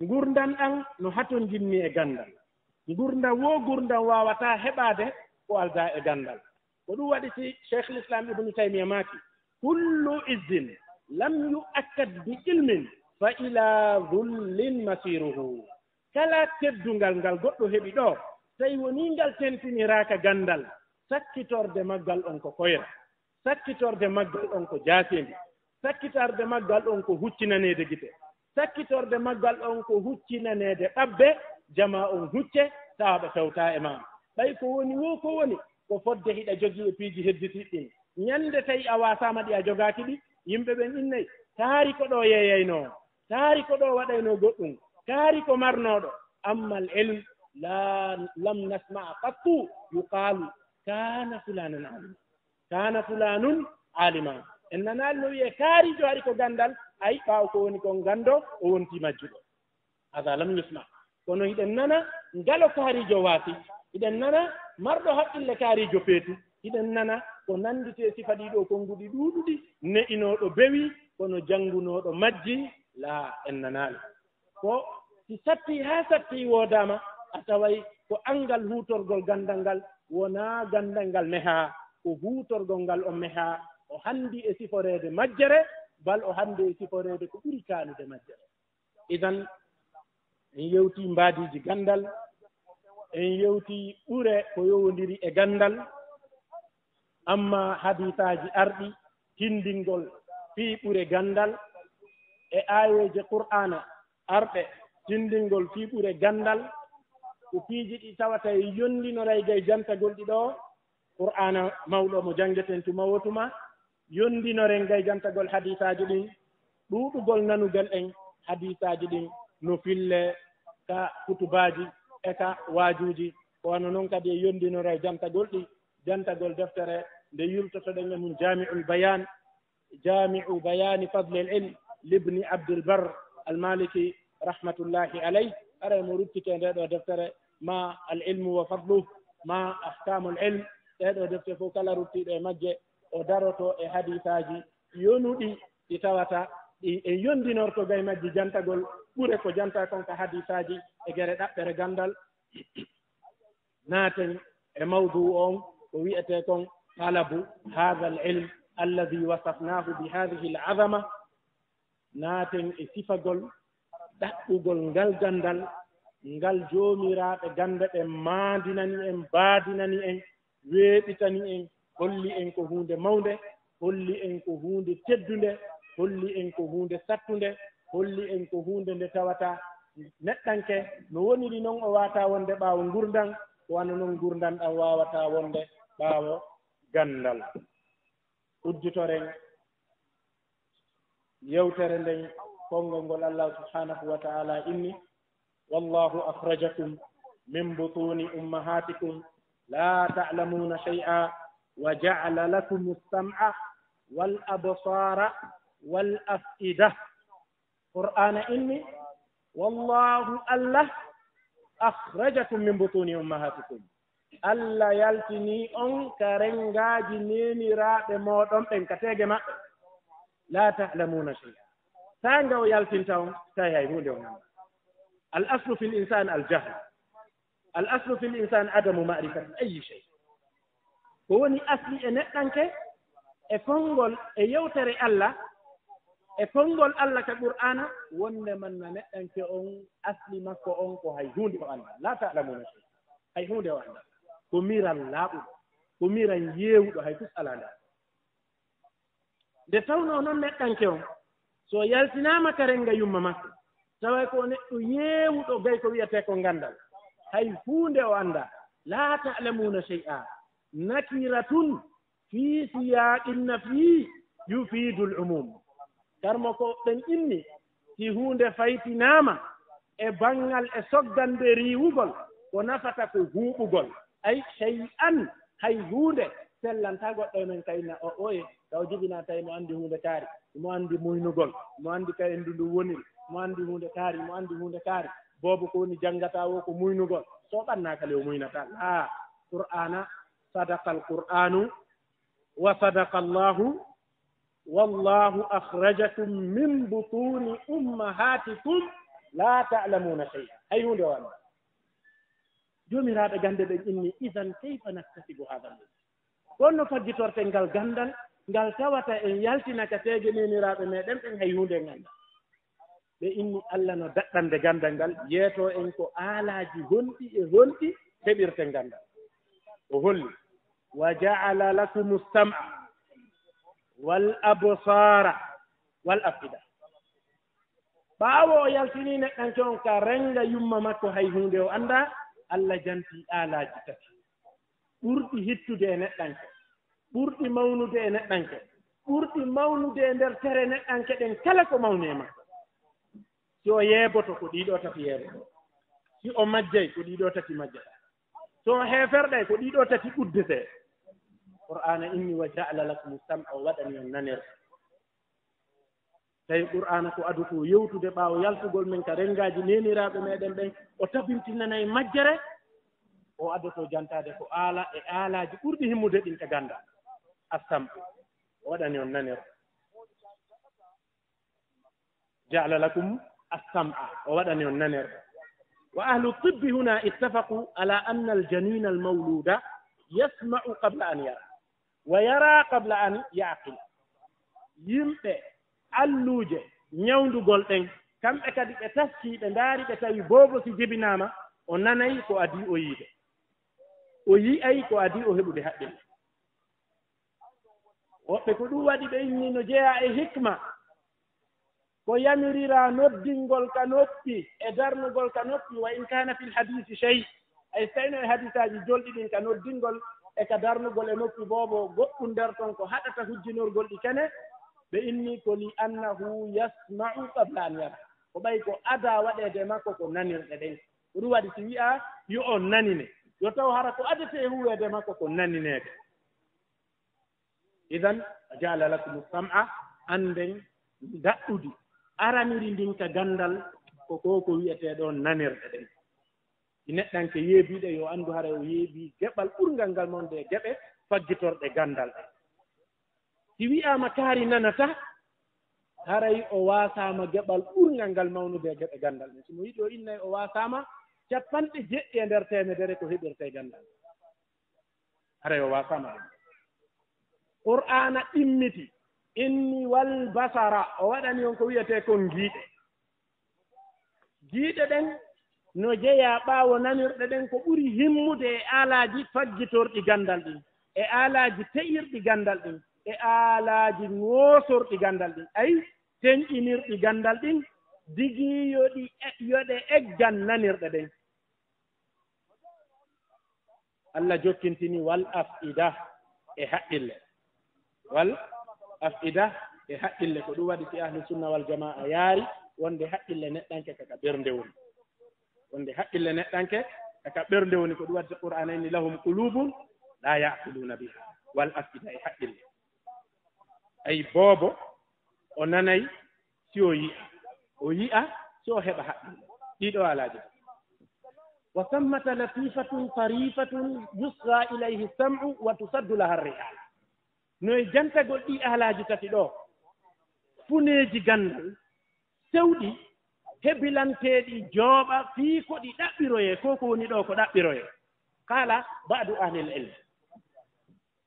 ngurdan ɗan no haton jinni e gandal ngurdan wo gurdan wawata heɓade ko alda e gandal. ko ɗum waɗi si cheikh l'islam ibnu taymiya maki kullu izzin lam yu'akkad bi ilmin fa ila dhullin masiruhu. kala teddungal ngal goɗɗo heɓi ɗo tawi woni ngal tentiniraka gandal sakkitorde maggal on ko koyra sakkitorde maggal on ko jaasindi sakkitorde maggal on ko huccinaneede gite sakkitorde maggal on ko huccinaneede ɓabbe jama on hucce tawa ɓe fewta e ma ɓay ko woni wo ko woni ko fodde hiɗa jogii e piiji hedditiɗɗin ñannde tawi a wasama ɗi a jogaaki ɗi yimɓe ɓen innayi taari ko ɗo yeeyaynoo taari ko ɗo waɗaynoo goɗɗum taari ko marnooɗo amma al ilm lam nasmaa qattu yuqaalu kana fulanan alima kana fulanun alima en nanaali no wiye kaarijo ari ko gandal ayi ɓaawo ko woni kon gando o wonti majjuɗo hada lam yusma. kono hiɗen nana ngalo kaarijo waasi hiɗen nana marɗo haqqille kaarijo peetu hiɗen nana ko nandite sifa ɗiɗo konnguɗi ɗuuɗuɗi ne'inooɗo bewi kono janngunooɗo majji la en nanaali ko si satti haa satti woodama a taway ko angal huutorgol gandal ngal wonaa gandal ngal mehaa ko huutorgol ngal o mehaa o hanndi e siforeede majjere bal o hannde e siforeede ko ɓuri kaanude majjere. idan en yewtii mbaadiiji gandal en yewtii ɓure ko yowondiri e gandal amma hadisaji arɗi tindingol fii ɓure gandal e ayeje qur'ana arɗe tindingol fii ɓure gandal ko piiji ɗi tawata e yondinoraygay jantagol ɗi ɗo qur'ana mawɗo mo janngeten tuma wotuma yondinoren gay jantagol hadisaji ɗin ɗuuɗugol nanugal en hadisaji ɗin no fille ka kutubaji e ka waajuuji ko wano noon kadi e yondinora e jantagol ɗi jantagol deftere nde yultotoɗen e mum jami'u bayani fadle l ilm libni abdulbar almaliki rahmatullahi alayh ara mo ruttike nde ɗo deftere ma al ilmu wa fadluh ma ahkamu l ilm ɗeɗo defte fof kala ruttiɗo e majje o daroto e hadisaji yonuɗi ɗi tawata ɗi e yondinorto gay majji jantagol ɓure ko janta kon ka hadisaji e gere ɗaɓɓere gandal naaten e mawdu on ko wiyete kon talabu hatha l ilm alladi wasafnahu bi hadihi l azama naaten e sifagol ɗaɓɓugol ngal gandal ngal joomiraɓe ganda ɓe maandinani en baadinani en weeɓitani en holli en ko hunde mawde holli en ko hunde teddunde holli en ko hunde sattunde holli en ko hunde nde tawata neɗɗanke no woniri noon o wata wonde ɓaawo gurdan wano noon gurdan ɗam wawata wonde ɓaawo gandal udditoren yewtere nden konngol ngol allah subhanahu wa ta'ala inni wallahu akhrajakum min butuni ummahatikum la ta'lamuna shay'a wa ja'ala lakum as-sam'a wal absara wal af'ida qur'ana inni wallahu allah akhrajakum min butuni ummahatikum allah yaltini on ka rengaji neniraɓe moɗon ɓen ka tege maɓɓe la ta'lamuna shay'a tanga o yaltinta on tawi hay hunde o nanda al aslu fi l insan al jahl al aslu fi l insan adamu ma'rifati ayi shay ko woni asli e neɗɗanke e konngol e yewtere allah e konngol allah ka qur'ana wonde man na neɗɗanke on asli makko on ko hay hunde o anda la ta'lamuna shay hay hunde o anda ko miran laaɓuɗo ko miran yeewuɗo hay tus ala nda nde tawno noon neɗɗanke on so yaltinama ka renga yumma makko tawa ko neɗɗo yeewuɗo gay ko wiyete ko ngandal hay hunde o anda la ta'lamuna shay'a nakiratun fi siyaqin nafi yufidu l umum karmo ko ɗen inni si hunde faytinama e bangal e soggande riwugol ko nafata ko huuɓugol ay shay'an hay hunde sellanta goɗɗo men kayna o oye taw jibina tawi mo andi hunde kaari mo andi muynugol mo andi kay ndu ndu woniri mo andi hunde kaari mo andi hunde kaari boobo ko woni janngata wo ko muynugol so ɓannaka le o muynata la qur'ana sadaqa al qur'anu wa sadaqa allahu wallahu akhrajakum min butuni ummahatikum la ta'lamuna shay'a hay hunde o anda jomiraɓe gande ɓen inni idan kayfa naktasibu hada l wonno faggitorten ngal gandal ngal tawata en yaltinaka teege neniraɓe meɗen ɓen hay hunde ganda ɓe inni allah no daɗɗande gandal ngal yeeto en ko aalaji honɗi e honɗi heɓirten gandal o holli wa ja'ala lakum as-sam'a wal absara wal afida ɓaawo o yaltini neɗɗanke on ka renga yumma makko hay hunde o anda allah janti aalaji tati ɓurɗi hittude e neɗɗanke ɓurɗi mawnude e neɗɗanke ɓurɗi mawnude e nder tere neɗɗanke ɗen kala ko mawni e makko si o yeeboto ko ɗiɗo tati yeeboto si o majjay ko ɗiɗo tati majjata so o heeferɗay ko ɗiɗo tati uddete qur'ana inni wa ja'ala lakum sam'a o waɗani on nanere tawi qur'ana ko adu to yewtude ɓaawo yaltugol men ka rengaji neniraɓe meɗen ɓen o tabintinanayi majjere o addoto jantade ko aala e aalaji ɓurɗi himmude ɗin e ganda assam o waɗani on nanere ja'ala lakum as-sam'a o waɗani on nanere wa ahlu tibbi huna ittafaqu ala anna al-janina al-mawluda yasma'u qabla an yara wa yara qabla an yaqila yimɓe alluje ñawndugol ɗen kamɓe kadi ɓe taski ɓe ndaari ɓe tawi boobo si jibinama o nanayi ko adi o yiide o yi'ay ko adi o heɓude haqqille woɓɓe ko ɗum waɗi ɓe inni no jeeya e hikma ko yamirira noddingol ka noppi e darnugol ka noppi wa in kana fil hadisi chey ay so tawino e hadisaji jolɗi ɗin ka noddingol e ka darnugol e noppi boobo goɗɗum nder ton ko haɗata hujjinorgol ɗi kene ɓe inni ko li annahu yasma'u qabla an yara ko ɓay ko ada waɗede makko ko nanirɗe ɗen ko ɗum waɗi si wi'a yo on nanine yo taw hara ko adete e huwede makko ko naninede idan jala lakum sam'a anden daɗɗudi araniri ndin ka gandal ko ko wiyeteɗon nanirɗe ɗen i neɗɗanke yeebiɗe yo anndu hara o yeebi geɓal ɓurgal ngal monde geɓe faggitorɗe gandal ɗe si wi'ama kaari nanata haray o wasama geɓal ɓurgal ngal mawnude geɓe gandal ɗe simo yiɗi o innay o wasama capanɗe jeɗɗi e nder temedere ko heɓirte gandal haray o wasama ɗum qur'ana ɗimmiti inni wal basara o waɗani on ko wiyete kon giiɗe ɗen no jeeya ɓaawo nanirɗe ɗen ko ɓuri himmude e aalaji faggitorɗi gandal ɗin e aalaji teƴirɗi gandal ɗin e aalaji ŋoosorɗi gandal ɗin ayi teñƴinirɗi gandal ɗin digi yoɗe eggan nanirɗe ɗen Allah jokkintini wal afida e haqqille wal afida e haqqille ko ɗum waɗi si ahlu sunna wal jamaa yaari wonde haqqille neɗɗanke kaka ɓernde woni wonde haqqille neɗɗanke kaka ɓernde woni ko ɗum waɗi so qur'ana inni lahum qulubun la yaqiluna biha wal afida e haqqille ay boobo o nanay si o yi'a si o heɓa haqqille ɗiɗo alaaji wa sammata latifatun tarifatun yusra ilayhi sam'u wa tusaddu laha rihal noye jantagol ɗi alaaji tati ɗo funeeji gandal sewɗi hebilanteeɗi jooɓa fii ko ɗi ɗaɓɓiroye ko ko woni ɗo ko ɗaɓɓiroye qala ba'du ahli l ilm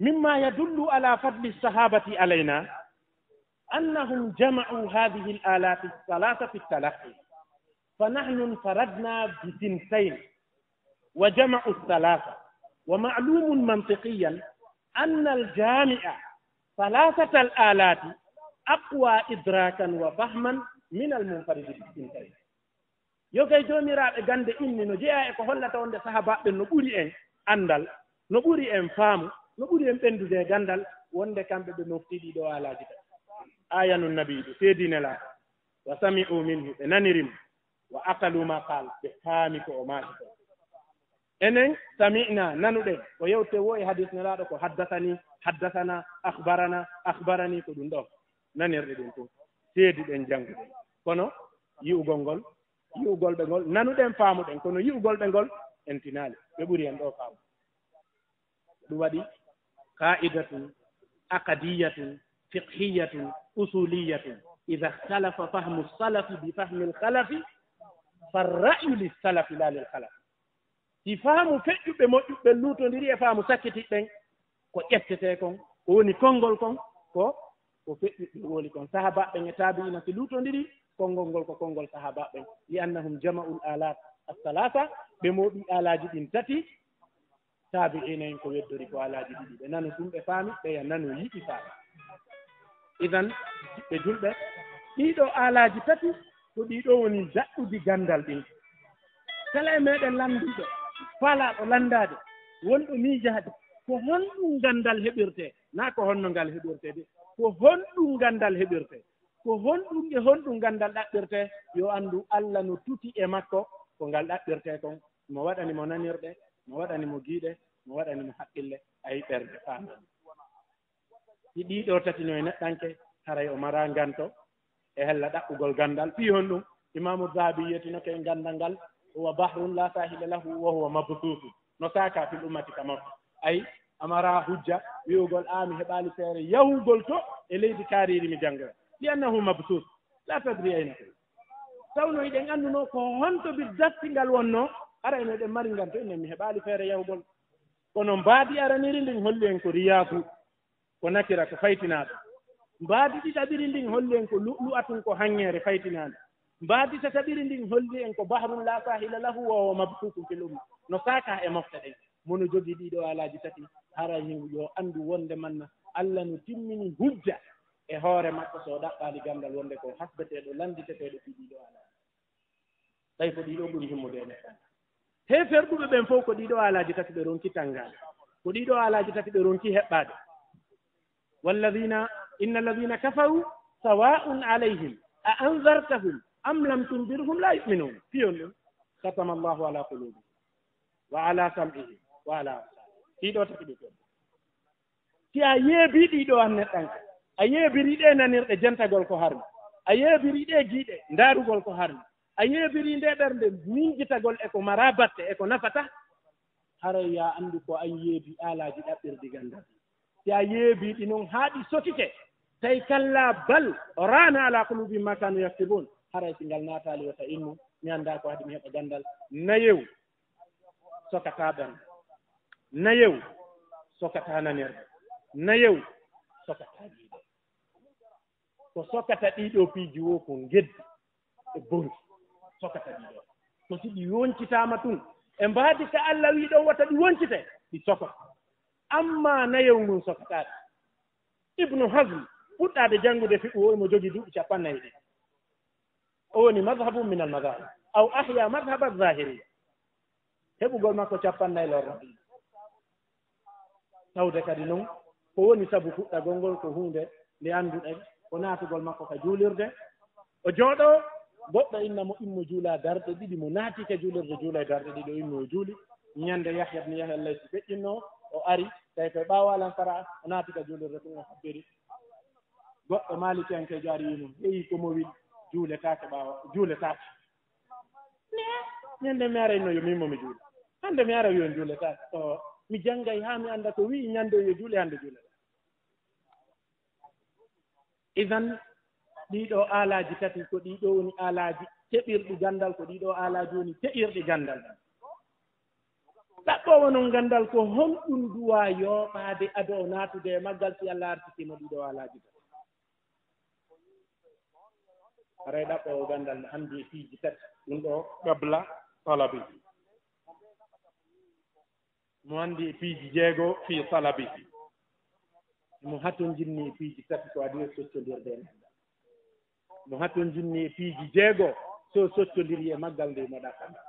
mimma yadullu ala fadli sahabati alayna annahum jama'u hadihi l alati lsalasa fi ltalaqi fanahnu infaradna bisintain wa jama'u lsalasa wa ma'lumun mantiqiyan أن الجامع ثلاثة الآلات أقوى إدراكا وفهما من المنفرد بالسنتين يوكي جوميرا غاندي إني نو جيا إكو هولا تاوندي صحابة نو ɓuri en andal no ɓuri en faamu no ɓuri en ɓendude gandal wonde kamɓe ɓe moftiɗi ɗo alaji ta ayanu nabiɗo seedinela wa sami'u minhu ɓe nanirimo wa aqalu ma qal ɓe faami ko o maati ko enen sami'na nanuɗen ko yewte wo e hadis nelaɗo ko haddathana akhbarani ko ɗum ɗo nanirɗe ɗum fof seediɗen jannguɗen kono yi'ugol ɓe ngol nanuɗen faamuɗen kono yi'ugol ɓe ngol en tinaali ɓe ɓuri en ɗo faamu ɗum waɗi qa'idatun aqadiyatun fiqhiyatun usuliyatun ida ikhtalafa fahmu salafi bi fahmi lkhalafi farra'yu lissalafi la lilkhalafi si faamu feƴƴuɓe moƴƴuɓe luutondiri e faamu sakkitiɗɗen ko ƴettete kon ko woni konngol kon ko feƴƴuɓe woli kon sahabaɓen e taabiina si luutondiri konngol ngol ko konngol sahabaɓen li annahum jama'ul alat assalasa ɓe mooɓi alaaji ɗin tati taabiina en ko weddori ko alaaji ɗiɗi ɓe nanu ɗum ɓe faami ɓeya nanu yiɗi faami idan ɓe julɓe ɗiɗo alaaji tati ko ɗiɗo woni daɗɗude gandal ɗin kala e meɗen landiɗo faalaɗo landade wonɗo miijade ko honɗum gandal heɓirte na ko honno ngal heɓirte de ko honɗum gandal heɓirte ko honɗum e honɗum gandal ɗaɓɓirte yo anndu Allah no tuti e makko ko ngal ɗaɓɓirte kon mo waɗani mo nanirɗe mo waɗani mo giiɗe mo waɗani mo haqqille ayi ɓerde faama si ɗiɗo tati no e neɗɗanke haray o mara nganto e hella ɗaɓɓugol gandal fii hon ɗum imamu Zahabi yetinoke gandal ngal huwa bahrun la sahila lahu wa huwa mabsuutu no saaka fil ummati ka makko ayi amara hujja wi'ugol mi heɓaali feere yahugol to e leydi kaariri mi janngoya li annahu mabsuut la tadri ayna koy tawno eɗen annduno ko honto bi dastingal wonno ara eno eɗen mari ngan to enen mi heɓaali feere yahugol kono mbaadi araniri ndin holli en ko riyaaku ko nakira ko faytinaaɗo mbaadi ɗiɗaɓiri ndin holli en ko lu'lu'atun ko hanŋeere faytinaande mbaadi tataɓiri ndin holli en ko bahrun la sahila lahu wa huwa mabsuutum fil umma no saaka e mofta ɗen mono jogii ɗiɗo alaaji tati hara yo anndu wonde manna Allah no timmini hujja e hoore makko so ɗaɓɓaali gandal wonde ko hasbeteeɗo landiteteeɗo fi ɗiɗo alaaji tawi ko ɗiɗo ɓuri himmude e neɗɗan he ferɗuɓe ɓen fof ko ɗiɗo alaaji tati ɓe ronki tanggaade ko ɗiɗo alaaji tati ɓe ronki heɓɓaade inna alladina kafaru sawa'un alayhim a anzartahum am lam tundirhum la yuminun fiyon ɗum katama allahu ala qulubihim wa ala sam'ihim wa ala absarihim ɗiɗo tati ɓe toon si a yeebi ɗiɗo an neɗɗanka a yeebiri ɗe nanirɗe jentagol ko harmi a yeebiri ɗe giiɗe ndaarugol ko harmi a yeebiri nde ɓernde miñjitagol e ko mara batte e ko nafata haray ya anndu ko an yeebi alaaji ɗaɓɓirdi gandal si a yeebiɗi noon haa ɗi sotike tawi kalla bal rana ala qulubihim ma kanu yaktibun haray si ngal naataali wata innu mi annda ko hadi mi heɓa gandal nayew sokata ɓernde nayew sokata nanirɗe nayew sokata jiiɗe ko sokata ɗiɗo piiji wo ko geddi e bonki sokata ɗiɗo so si ɗi woncitama tun e mbaadi ka Allah wi ɗo wata ɗi woncite ɗi sokot amma nayew ngun sokataɗe ibnu hasm fuɗɗade janngude fiɓu o emo jogii duuɓi 40 o woni madhabu min al madahib aw ahya madhab al zahiriya heɓugol makko 40 lorno ɗiɗo tawde kadi noon ko woni sabu fuɗɗagol ngol ko hunde nde annduɗen ko naatugol makko ka juulirde o jooɗo goɗɗo inna mo immo juula darɗe ɗiɗi mo naati ka juulirde juula e darɗe ɗiɗi o immi o juuli ñande yahya bni yahya laysi feƴƴinno o ari tawi koye ɓaawalan fara o naati ka juulirde ɗum o habbiri goɗɗo malikiyankejo ari wimo yeyi komo wi juuletaake juuletaake ñande mi ara inno yo mimmo mi juula hannde mi ara wiyon juuletaake o mi janngay haa mi annda ko wii ñande yo juule hannde juuleta idan ɗiɗo alaaji tati ko ɗiɗo woni alaaji keɓirɗi gandal ko ɗiɗo alaaji woni te'irɗi gandal ɗaɓɓowo noon gandal ko honɗum duwa yooɓaade ado o naatude e maggal si Allah artikimo ɗiɗo alaaji tati aray ɗaɓɓowo gandal ne anndi e piiji tati ɗum ɗo qabla talabi mo anndi e piiji 6 fi talabi mo hatton jinni e piiji tati ko adi e soccondirde en mo hatton jinni e piiji 6 so soccondiri e maggal nde mo ɗaɓɓata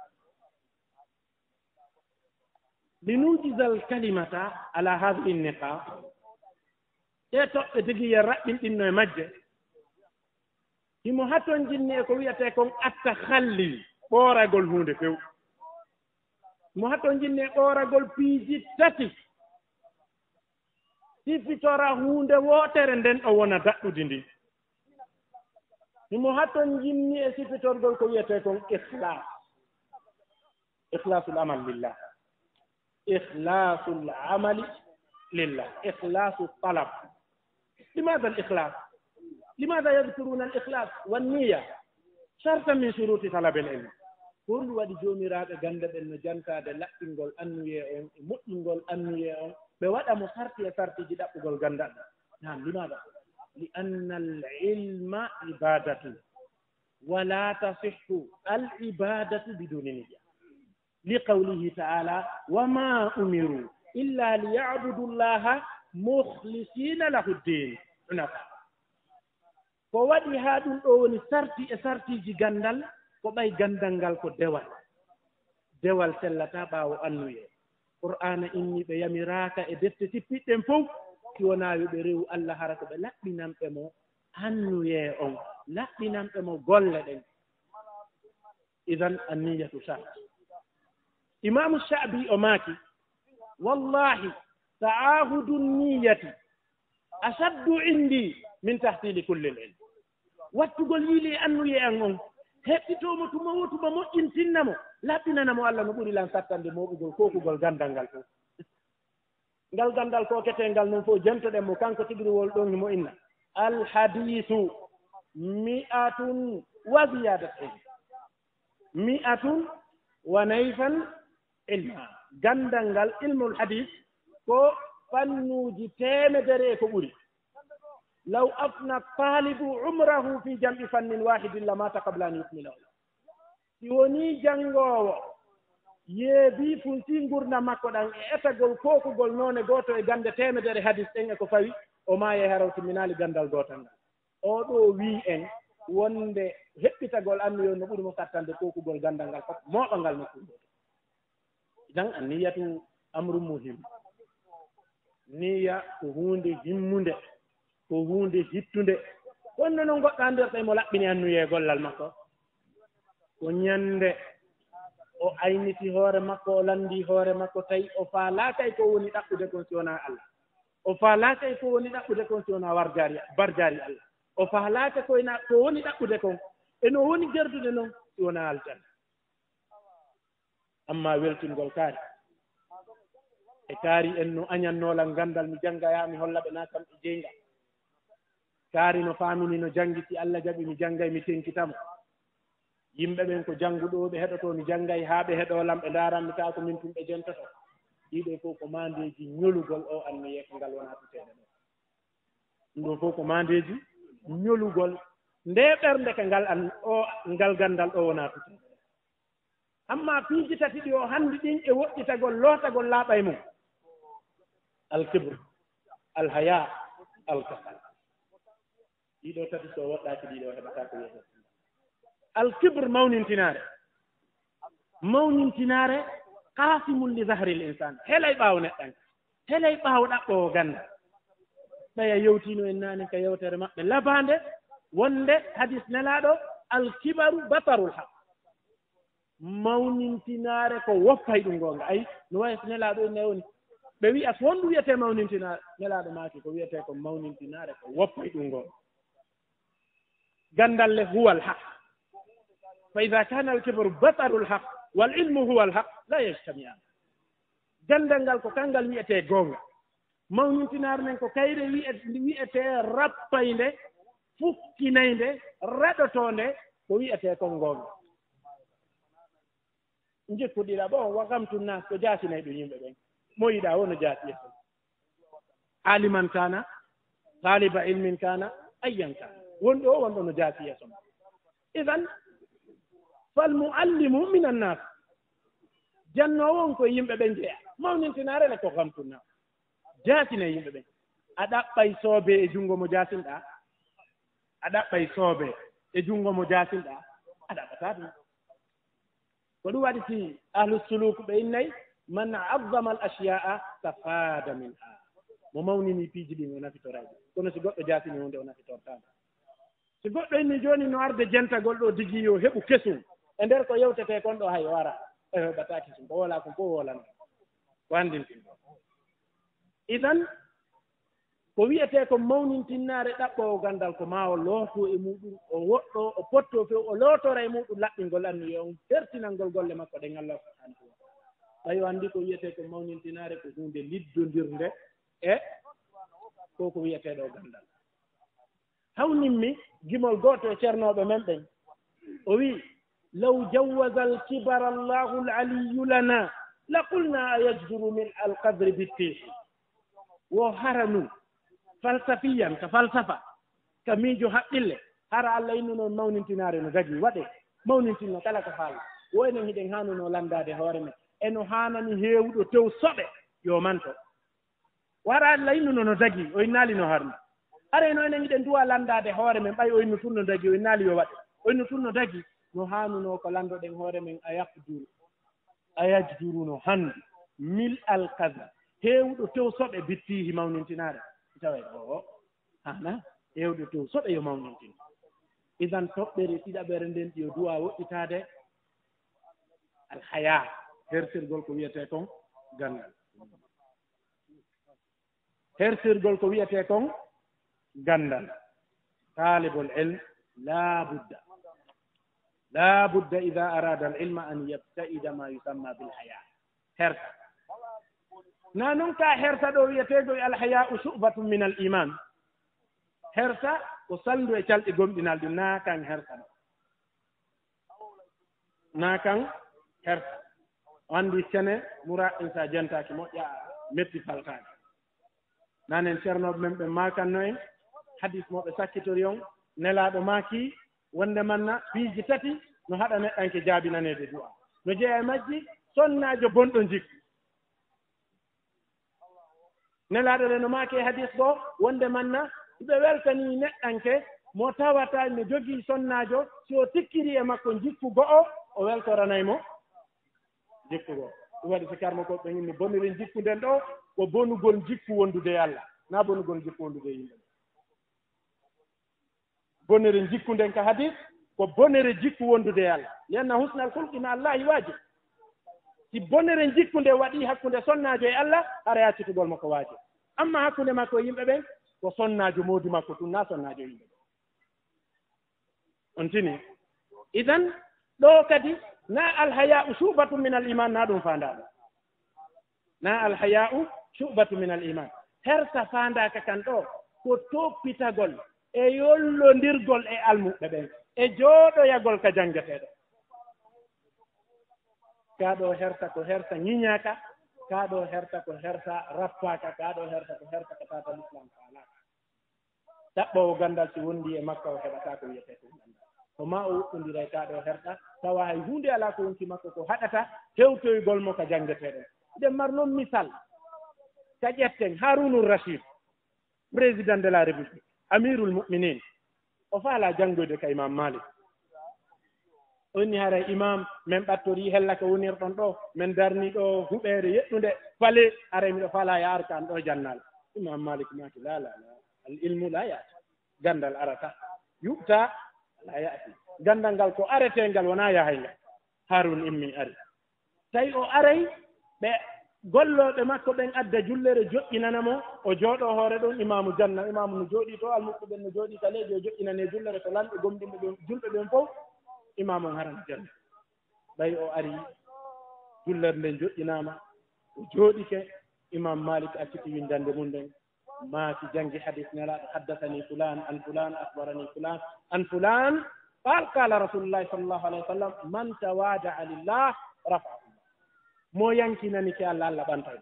linujisal kalimata ala hadihi niqab ɗe toɓɓe tigi ye raɓɓinɗinno e majje himo hatton jinni e ko wiyete kon atta halli ɓooragol hunde few mo hatton jinni e ɓooragol piiji tati sifitora hunde wootere nden ɗo wona daɗɗudi ndi himo hatton jinni e sifitorgol ko wiyete kon ihlas ihlasul amal lillah ikhlasul amali lillah ikhlasu talab لماذا الإخلاص لماذا يذكرون الإخلاص والنية شرطا من شروط طلب العلم كل وادي جوميراɓe gandaɓe no jantade laɓɓingol annuye on e moƴƴingol annuye on ɓe waɗa mo sarti e sartiji ɗaɓɓugol gandaɗo nam limaɗa li anna al ilma ibadatu wala tasihhu al ibadatu biduni niyya li qawlihi ta'ala wama umiru illa liyabudu llaha mukhlisina lahu ddin ko waɗi haa ɗum ɗo woni sarti e sartiji gandal ko ɓay gandal ngal ko dewal sellata ɓaawo annuye qur'ana inni ɓe yamiraka e defte tippiɗɗen fof si wonaa yo ɓe rewu Allah hara ko ɓe laɓɓinanɓe mo annuye on laɓɓinanɓe mo golle ɗen idan anniyatu shart imamu Sha'bi o maaki wallahi ta'ahudu niyati ashaddu indi min tahsili kulli al-ilm wattugol yiili annuye an on heɓɓitomo tuma wotuma moƴƴintinnamo laɓɓinanamo Allah no ɓuri lan sattande moɓugol kokugol gandal ngal fof ngal gandal koketengal noon fof jentoɗen mo kanko tigriwol ɗon mo inna alhadisu mi'atun wa ziyadat mi'atun wa nayfan ilma gandal ngal ilmul hadis ko fannuji 100 ko ɓuri law afna talibu umrahu fi jam'i fannin wahidin lamata qabla an yukmilahu si woni janngowo yeebi funsi gurdam makko ɗan e etagol kokugol noone goto e gande 100 hadis ɗen e ko fawi o maaye haraw timminaali gandal gootal ngal o ɗo wii en wonde heɓɓitagol annu yo no ɓuri mo sattande kokugol gandal ngal fof mooɓangal no kuuɗo idan a niyatu amru muhim niya ko huunde himmunde ko huunde hittunde wonno noon goɗɗo anndirta emo laɓɓini annuye gollal makko ko ñannde o ayniti hoore makko o lanndi hoore makko tawi o faalaakay ko woni ɗaɓɓude kon si wonaa Allah o faalaakay ko woni ɗaɓɓude kon si wonaa barjaari Allah o faalaaka ko woni ɗaɓɓude kon eno woni gerdude noon si wonaa aljanna amma weltingol kaari e kaari en no añannoola nganndal mi janngayaa mi holla ɓe naa kam e jeynga kaari no faamini no janngi si Allah jaɓi mi janngay mi tenkitamo yimɓe ɓen ko jannguɗoo ɓe heɗotoo mi janngay haa ɓe heɗoolam ɓe ndaaranmi taa ko min tum ɓe jentoto ɗiɗo fof ko maandeeji ñolugol o anniye ko ngal wonaa tuteede ɗo ɗum ɗo fof ko maandeeji ñolugol nde ɓernde ka ngal ganndal ɗo wonaa tuteede amma piiji tati ɗi o hanndi ɗin e woɗɗitagol lootagol laaɓa e mum alkibru alhaya alkasal ɗiɗo tati so woɗɗaaki ɗiɗo heɓataa ko wiyete alkibr mawnintinaare kaasimul li zahri l insan helay ɓaawo neɗɗan helay ɓaawo ɗaɓɓoo gannda ɓaya yewtiino en naane ka yewtere maɓɓe labaande wonde hadis nelaaɗo alkibaru batarul haq mawnintinaare ko woppay ɗum goonga ayi no wayi so nelaaɗo en ne woni ɓe wiya ko wonɗum wiyetee mawnintinaare nelaaɗo maaki ko wiyetee ko mawnintinaare ko woppay ɗum goonga gandal le huwa alhaq fa ida kana alkibru bataru alhaq wal ilmu huwa alhaq la yajtamian gandal ngal ko kangal wiyetee goonga mawnintinaare men ko kayre wiyetee rappaynde fukkinaynde raɗotoonde ko wiyetee kon goonga jikkuɗiɗa ɓo wakamtu nas ko jaasinay ɗum yimɓe ɓen moyiɗa wono jaasiye ton aliman kana taliba ilmin kana ayyan kana wonɗo o wonɗo no jaasiye ton idan fal muallimu min annas jannowo on koye yimɓe ɓen jeeya mawnintinaare le ko kamtunna jaasinay yimɓe ɓen a ɗaɓɓay soobe e junngo mo jaasinɗa a ɗaɓɓay soobe e junngo mo jaasinɗa a ɗaɓɓataa ɗum ko ɗum waɗi si ahlu suluk ɓe innayi man azzama al ashiya'a tafada min ha mo mawnini piiji ɗin o nafitorayde kono si goɗɗo jaasini hunde o nafitortama si goɗɗo inni jooni no arde jentagol ɗo digi yo heɓu kesum e nder ko yewtetee kon ɗo hay o wara e heɓataa kesum ko wolaa kon fof wolano ko anndintin ɗo idan ko wiyetee ko mawnintinnaare ɗaɓɓowo ganndal ko maa o looto e muɗum o woɗɗo o pottoo few o lootora e muɗum laɓɓingol annuye on fertinalngol golle makko ɗen Allah subhanahu wa taala tawi o anndi ko wiyetee ko mawnintinaare ko hunde liddondirnde e ko wiyetee ɗo ganndal hawnimmi gimol gooto e ceernooɓe men ɓen o wii law jawwaza alkibara allahu alaliyu lana la qulna a yajduru min alqadre bittihi wo haranu falsafiyan ka falsafa ka miijo haqqille hara Allah innu noon mawnintinaare no gagi waɗe mawnintinno kala ko faala woynen hiɗen haanuno landaade hoore men eno haanani heewɗo tew soɓe yo manto wara Allah innuno no dagi o innaali no harni areno enen hiɗen duwa landaade hoore men ɓay o innu tun no dagi o innaali yo waɗe o innu tun no dagi no haanuno ko landoɗen hoore men a yajduruno hannde mil alkaza heewɗo tew soɓe bittihi mawnintinaare tawe o hana heewɗo tew soɓe yo mawnintin idan toɓɓere ɗiɗaɓere nden ɗi o duwa woɗɗitaade alhaya hersirgol ko wiyetee kon ganndal hersirgol ko wiyetee kon ganndal talibul ilm la budda ida arada al ilma an yabtaida ma yusamma bil haya herta na noon ka herta ɗo wiyeteego e alhaya'u su'batun min al iman herta ko salndu e calɗi gomɗinal ɗum naa kan herta ɗo naa kan herta o anndi sene mura en sa jentaaki moƴƴa metti faltaade nanen ceernooɓe men ɓe maakanno en hadis mo ɓe sakkitori on nelaaɗo maaki wonde manna piiji tati no haɗa neɗɗanke jaabinaneede du'a no jeeya e majji sonnaajo bonɗo jikku nelaaɗo le no maake hadis goo wonde manna ɓe weltanii neɗɗanke mo tawata ne jogii sonnaajo si o tikkiri e makko jikku go'o o weltoranaymo jikku goo ɗum waɗi si karmo ko ɓe yimmi bonire jikku nden ɗo ko bonugol jikku wondude Allah na bonugol jikku wondude yimɓe bonire jikku nden ka hadis ko bonire jikku wondude Allah lianna husnal hulqi ma Allahi waajib si bonire jikku nde waɗi hakkunde sonnaajo e Allah hara yaccitugol makko waajib amma hakkunde makko e yimɓe ɓen ko sonnaajo moodi makko tun na sonnaajo yimɓe ɓen on tini idan ɗo kadi na alhaya'u shu'batu min al iman na ɗum faandaɗo na alhaya'u shu'batu min al iman hersa faandaka kan ɗo ko toppitagol e yollondirgol e almuɓe ɓen e jooɗoyagol ka janngeteeɗo kaɗo herta ko herta ñiñaka kaɗo herta ko herta rappaka kaɗo herta ko herta ko tata l'islam faalaka ɗaɓɓowo gandal si wondi e makka o heɓata ko wiyete ko gandal ko ma o wuɗɗodira e kaɗo herta tawa hay hunde ala ko wonti makko ko haɗata hewtoygol mo ko janngeteɗen nden mar noon misal ka ƴetten Harounul Rachid président de la république amirul mu'minin o faala janngoyde ka imam Malik onni hara imam min ɓattori hella ko wonirɗon ɗo min darni ɗo huɓeere yeɗɗunde fale ara miɗo faala yaar kan ɗo jannal imam Malik maki la al ilmu la yaati gandal arata yuɓta la yaati gandal ngal ko aretengal wona yahay ngal Harun immi ari tawi o aray ɓe gollooɓe makko ɓen adda jullere joƴƴinanamo o jooɗo hoore ɗon imamu janna imamu no jooɗi to almuɓe ɓen no jooɗi kaleeji o joƴƴinane jullere to lamɓe gomɗinɓe ɓen julɓe ɓen fof imamu on harano janna ɓay o ari jullere nden joƴƴinaama o jooɗike imam Malik acciti windande mum nden maaki janngi hadis nelaaɗo haddathani fulan akhbarani fulan an fulan qala rasulullahi sallllahu alayhi wa sallam man tawada'a lillah rafa mo yankinani ke Allah Allah ɓantay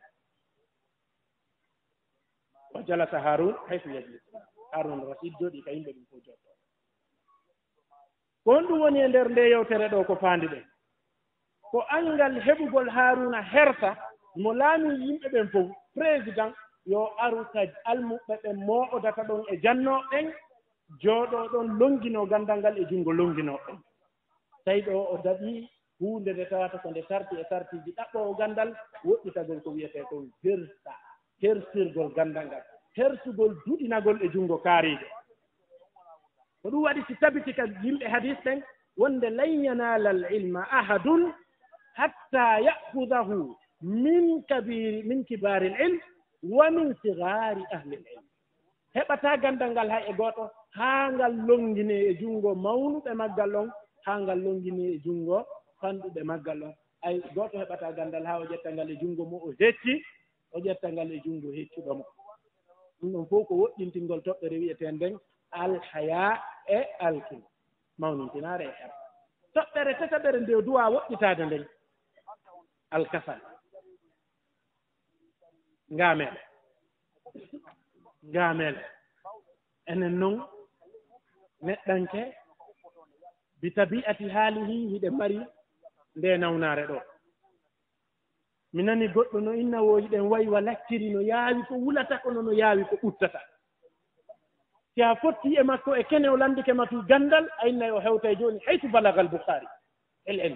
o jalata Harun hayso yajlis Harun Rachid jooɗi ka yimɓe ɗum fof jotto ko on ɗum woni e nder nde yewtere ɗo ko faandi ɗen ko angal heɓugol Haruna herta mo laami yimɓe ɓen fof président yo aru ka almuɓe ɓen mooɗata ɗon e jannooɓen jooɗo ɗon longino gandal ngal e junngo longinooɓen tawi ɗo o daɓii huunde nde tawata ko nde tarti e tartiji ɗaɓɓowo gandal woɗɗitagol ko wiyete ko hersirgol gandal ngal hersugol duɗinagol e junngo kaariiɗo ko ɗum waɗi si tabiti ka yimɓe hadis ɓen wonde lan yanala al ilma ahadun hatta ya'hudahu min kibari l ilm wa min sigari ahli l ilm heɓata gandal ngal hay e gooto haa ngal longine e junngo mawnuɓe maggal on haa ngal longine e junngo fanɗuɓe maggal on ay gooto heɓata gandal haa o ƴetta ngal e junngo mo o hecci o ƴetta ngal e junngo heccuɗo mo ɗum ɗon fof ko woɗɗintingol toɓɓere wiyeteen nden alhaya e alkin mawnintinaare e her toɓɓere tataɓere nde duwa woɗɗitaade nden alkasal ngaamele enen noon neɗɗanke bi tabi'ati haalihi hiɗe mari nde nawnaare ɗo mi nani goɗɗo no inna wo yiɗen wayi wa lacciri no yaawi ko wulata kono no yaawi ko ɓuttata si a fotti e makko e kene o landike ma tu gandal a innayi o hewta e jooni haytu balagal boukhari el en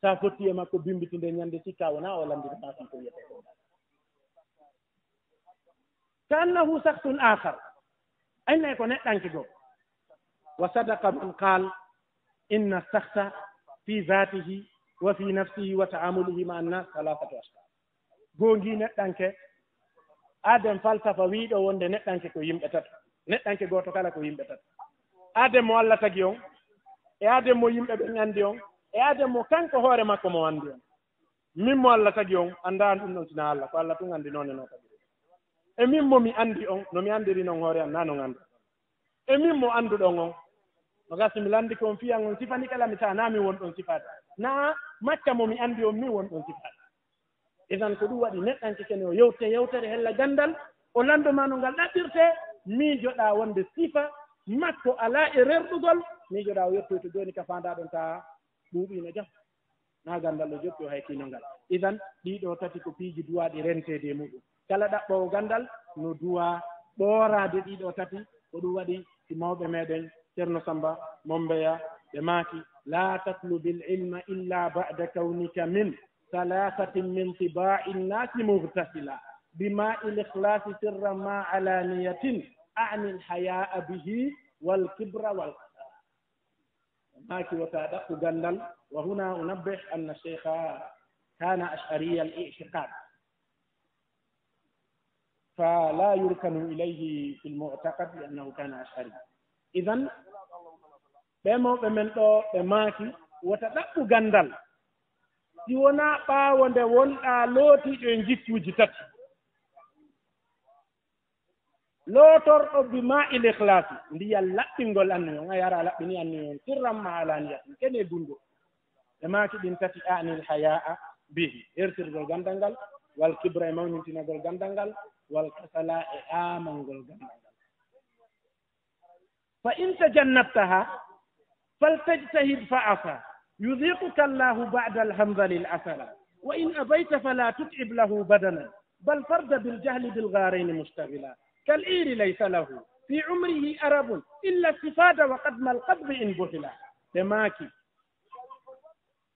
so a fotti e makko bimbitinde ñande sikka wona o landina ma tan ko wiyete ka annahu sahtun akhar a innayi ko neɗɗanke goo wa sadaqa man qal inna sahta fi zatihi wa fi nafsihi wa ta'amulihi ma annas salasatu ashkar goongi neɗɗanke adem falsafa wiiɗo wonde neɗɗanke ko yimɓe tato neɗɗanke gooto kala ko yimɓe tato adem mo Allah tagi on e adem mo yimɓe ɓen anndi on e adem mo kanko hoore makko mo anndi on min mo Allah tagi on anndaani ɗum ɗon sina Allah ko Allah tun anndi noon e no tagi e min mo mi anndi on no mi anndiri noon hoore an naa non anndu e min mo annduɗon on no gasi mi landike on fiyan on sifani kala mi tawa naa min won ɗon sifaade naa makka mo mi anndi on min won ɗon sifaade idan ko ɗum waɗi neɗɗanke kene o yewtere hella gandal o landoma no ngal ɗaɓɓirte miijoɗaa wonde sifa makko alaa e rerɗugol miijoɗaa o yettoy to jooni ka faandaaɗon ta ɓuuɓiino jam naa gandal o joɓɓi o hay kiino ngal idan ɗiɗo tati ko piiji duwaaɗi renteede e muɗum kala ɗaɓɓowo gandal no duwa ɓoorade ɗiɗo tati ko ɗum waɗi si mawɓe meɗen ceerno Samba Mombeya ɓe maaki la tatlubil ilma illa ba'da kawnika min salasatin min tiba'i nnasi mubtasila bima il ikhlasi sirran ma alaniyatin a'ni alhaya'a bihi wal kibra wal maaki wata ɗaɓɓu gandal wa huna unabbih anna cheikha kana ash'ariya al-i'tiqad فلا يركن إليه في المعتقد لأنه كان أشعري إذن بمو بمنتو بماكي وتدقوا غندال سيونا باوند ووندا لوتي جنجيتو جتات لوتور بما الإخلاص ndiyal laɓɓingol anniyon a yara laɓɓini anniyon sirran ma alaniya kene dundo e maaki ɗin tati anil haya'a bihi hertirgol gandal ngal wal kibra e mawnintinagol gandal ngal wal kasala e amangol gandal ngal fa in tajannabtaha faltajtahid fa asa yudhiquka allahu ba'da alhamdali al-asala wa in abayta fala tut'ib lahu badanan bal farda biljahli bilgharain mustaghila كالإير ليس له في عمره أرب إلا استفاد وقدم القدم إن بطلا تماكي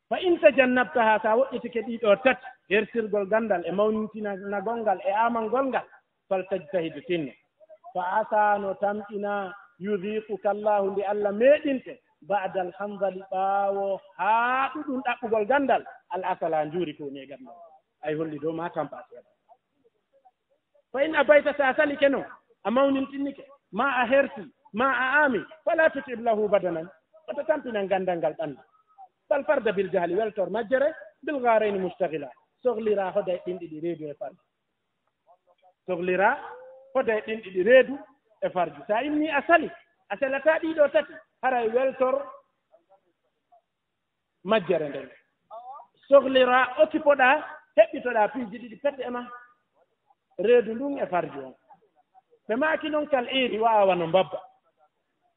فإن تجنبتها ساوئتك ديتو تت يرسل غندال امونتنا نغونغال امام غونغال فلتجتهد تن فعسى نتمتنا يذيقك الله لألا ميدنت بعد الحمد لله هادون دابغول غندال الأصل نجوري كوني غندال أي هولي دو ما تامباسي فإن أبيت سأسألك نو أمون تنك ما أهرسي ما أعامي فلا تتعب له بدنا فتتمتنا غندنغال أن فالفرد بالجهل والتور مجرى بالغارين مشتغلا سغلرا هدى إندي ريدو إفارج سغلرا هدى إندي ريدو إفارج سأيني أسألي تادي دو تاتي هراي والتور مجرى سغلرا أكيبودا هبتودا في جديد فتي أما reedu ndun e farji on ɓe maaki noon kal iri waawa no mbabba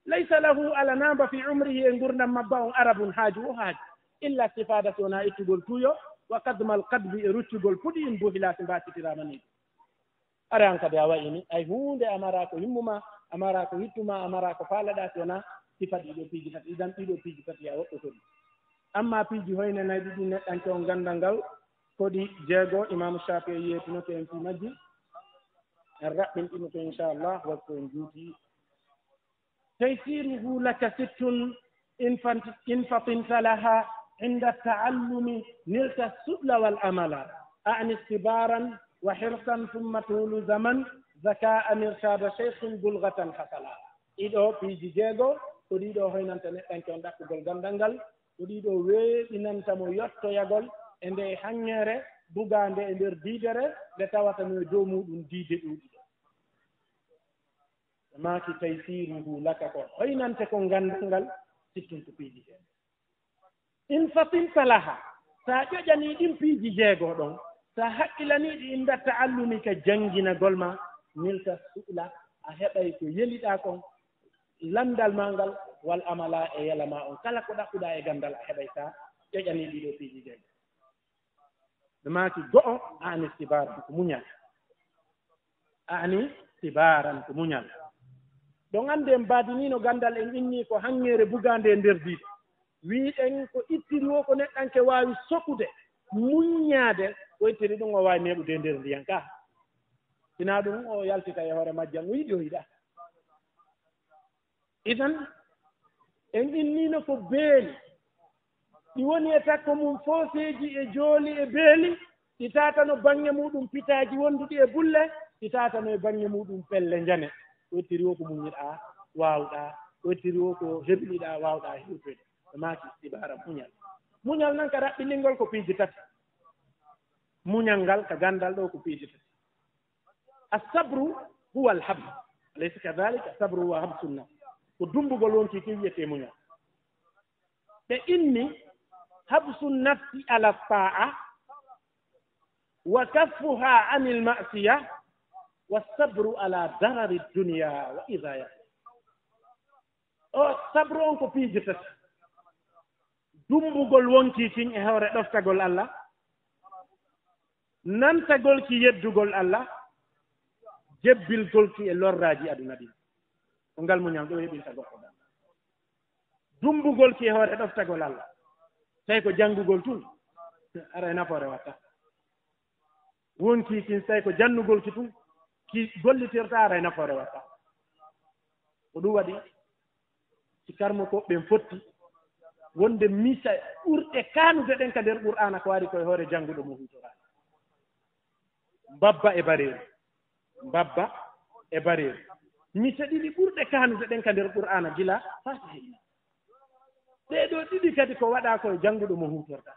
laysa lahu ala namba fi umrihi e gurdam mabba on arabun haaju o haaju illa stifada si wona ittugol tuyo wa kadmal kadbi e ruccugol puɗi in buhilasi mbasitirama ni ara an kadi a wayini ay hunde amara ko himmuma amara ko hittuma amara ko faalaɗa si wona sifa ɗiɗo piiji tati idan ɗiɗo piiji tati a woɗɗotoɗi amma piiji hoyne nayi ɗiɗi neɗɗanke on gandal ngal koɗi jeego imamu Shafi e yeetinoto en fi majji en raɓɓinɗinoto inchallah waktu en juuti taysiruhu laka sittun in fatinta laha inda taallumi nilta su'la wal amala a'ni istibaran wa hirsan thumma tulu zaman zaka'an irshada shaykhun bulghatan hasala ɗiɗo piiji jeego ko ɗiɗo hoynanta neɗɗanke on ɗaɓɓugol gandal ngal ko ɗiɗo weeɓinantamo yettoyagol e nde hanŋere bugande e nder diidere nde tawatano e dow muɗum diide ɗuuɗi ɗo maaki taysiruhu laka ko hoynante ko gandal ngal sittun ko piiji heen in fatinta laha sa ƴoƴani ɗin piiji jeego ɗon sa haqqilaniɗi inda taallumi ka jangginagol ma nilta su'la a heɓay ko yeliɗa kon landal ma ngal wal amala e yalama on kala ko ɗaɓɓuɗa e gandal a heɓay sa ƴoƴani ɗiɗo piiji jeego maaki go'o ani sibaran ko muñal ani sibaran ko muñal ɗon ande en baadinino gandal en inni ko hanŋere bugande e nder diide wiiɗen ko ittiri o ko neɗɗanke waawi sokude muññaade woytiri ɗum o waawi neɓude e nder ndiyan ka sina ɗum o yaltita e hoore majjan o yiɗi o yiɗa idan en innino ko beeli ɗi woni e takko mum fooseeji e jooli e beeli ɗi tatano baŋnge muɗum pitaaji wonduɗi e bulle ɗi tatano e baŋnge muɗum pelle njane wettiri o ko muñiɗa waawɗa wettiri o ko heɓliɗa waawɗa hewtude e maaki istibara muñal nan ka raɓɓiningol ko piiji tati muñal ngal ka gandal ɗo ko piiji tati assabru huwa alhabs alaysa kadalika assabru huwa habsunna ko dumbugol wonki ki wiyete muñal ɓe inni habsu nafsi ala ta'a wa kaffuha anil ma'siya والصبر على ضرر الدنيا وإذايا sabru on ko piiji tati dumbugol wonki kin e hewre ɗoftagol Allah nantagol ki yeddugol Allah jebbilgol ki e lorraaji aduna ɗin ko ngal muñal ɗo heɓinta goɗɗo ɗam dumbugol ki e hoore ɗoftagol Allah tawi ko janngugol tun ara e nafoore watta wonki kin tawi ko jannugol ki tun ki gollitirta ara e nafoore watta ko ɗum waɗi si karmo ko ɓen fotti wonde misa ɓurɗe kaanude ɗen ka nder qur'ana ko wari koye hoore jannguɗo mo hutoraaɗo mbabba e bareeru misa ɗiɗi ɓurɗe kaanude ɗen ka nder qur'ana gila fatiha ɗeɗo ɗiɗi kadi ko waɗa koye jannguɗo mo hutorɗa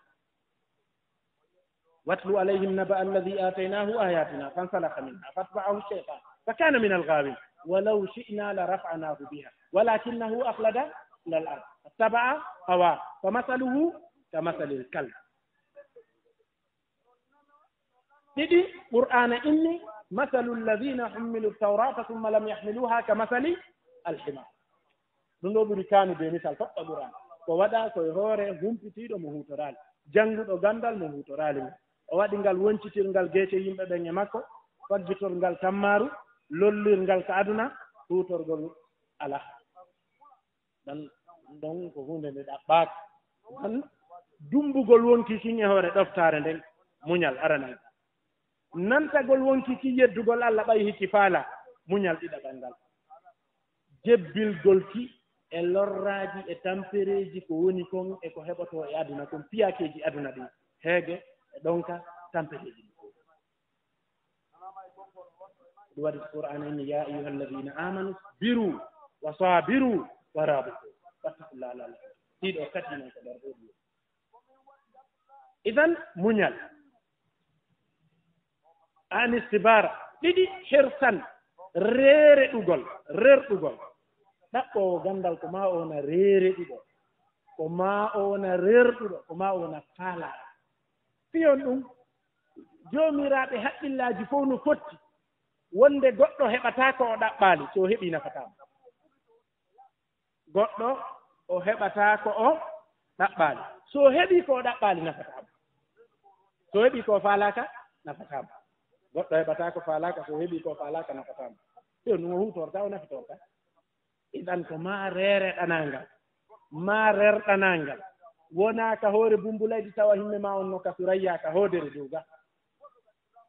watlu alayhim naba alladi ataynahu ayatina fansalaka minha fatba'ahu cheytan fa kana min alghawin walaw shi'na la raf'anahu biha walakinahu akhlada ila al ard fattaba'a hawa famasaluhu kamasali lkalb ɗiɗi qur'ana inni masalu alladina hummilu ltawrata thumma lam yahmiluha kamasali alhimar ɗum ɗo ɓuri kaanude misal toɓɓa qur'ana ko waɗa koye hoore humpitiiɗo mo huutoraali jannguɗo gandal mo huutoraali mum o waɗi ngal woncitirngal geece yimɓe ɓen e makko faggitorngal tammaaru lollirngal ko aduna huutorgol ala ɗan ɗon ko hunde nde ɗaɓɓaaka ɗan dumbugol wonki kin e hoore ɗoftaare nden muñal aranal nantagol wonki ki yeddugol Allah ɓay hikki faala muñal ɗiɗaɓal ngal jebbilgol ki e lorraaji e tampereeji ko woni kon e ko heɓotoo e aduna kon piyakeeji aduna ɗin heege e ɗonka tampereeji ɗi ɗum waɗi qur'ana inni ya ayuha alladina amanu biru wa sabiru wa rabitu wattakullah ala allah ɗiɗo tati non ko nder ɗo ɗi idan muñal an istibara ɗiɗi hirsan reereɗugol rerɗugol ɗaɓɓowo gandal ko ma o wona reereɗuɗo ko ma o wona rerɗuɗo ko ma o wona faalaɗo fiyon ɗum joomiraaɓe haqqillaaji fof no fotti wonde goɗɗo heɓataa ko o ɗaɓɓaali so o heɓii nafatama goɗɗo o heɓataa ko o ɗaɓɓaali so o heɓii ko o ɗaɓɓaali nafatama so heɓii ko o faalaaka nafatama goɗɗo heɓataa ko faalaaka so heɓii ko o faalaaka nafatama fiyon ɗum o hutorta o nafitorta iɗan ko ma reere ɗanangal ma rerɗanangal wonaa ka hoore bumbulaydi tawa himɓe ma on no ka surayya ka hoodere dow ga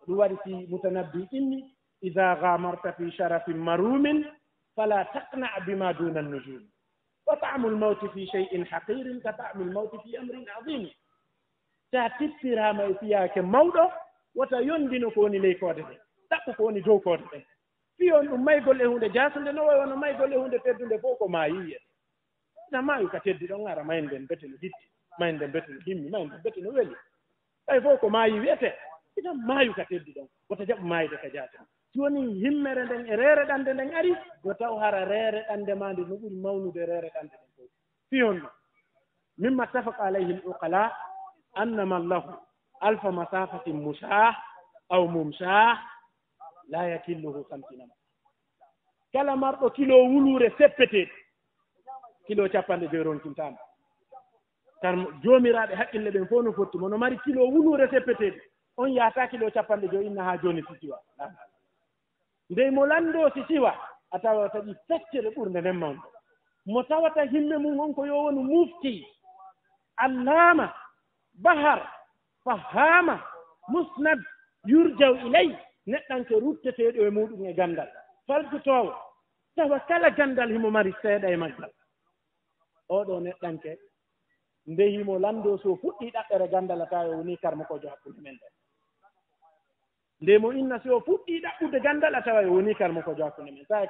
ɗum waɗi si mutanabbi inni ida gamarta fi sharafin marumin fala taqna bima duna nujum wa ta'mu lmawti fi shay'in haqirin ka ta'mu lmawti fi amrin adimi sa tippirama e fiyaake mawɗo wota yondino ko woni ley koode ɗe ɗaɓɓu ko woni dow koode ɗen fiyon ɗum maygol e hunde jasunde no way wono maygol e hunde teddude fof ko maayi wiyete na maayu ka teddi ɗon ara mayn nden bete no hitti mayn nden bete no himmi mayn nden bete no weli ɓay fof ko maayi wiyete itan maayu ka teddi ɗon wota jaɓu maayde ka jaatan si woni himmere nden e reere ɗande nden ari yo taw hara reere ɗande ma nde no ɓuri mawnude reere ɗande ɗen fof fiyon ɗum mimma tafaqa alayhi l uqala annama llahu alfa masafatin musah aw mumsah la yakilluhu samtinama kala marɗo kilo wuluure seppeteɗe kilo capanɗe joyi ronkintama tan joomiraaɓe haqqille ɓen fof no fotti mono mari kilo wuluure seppeteɗe on yahata kilo capanɗe joyi inna haa jooni si siwa ndey mo lanndoo si siwa a tawa taƴi feccere ɓurde nden mawɗo mo tawata himme mum on ko yo woni mufti allama bahar fahama musnad yurjaw ilay neɗɗanke rutteteeɗo e muɗum e ganndal falkutoowo tawa kala ganndal himo mari seeɗa e maggal oɗo neɗɗanke ndehimo lanndoo so fuɗɗii ɗaɓɓere ganndal a tawa o woni karmakojo hakkunde men ɗen nde mo inna so fuɗɗii ɗaɓɓude ganndal a tawa o woni karmakojo hakkunde men tawa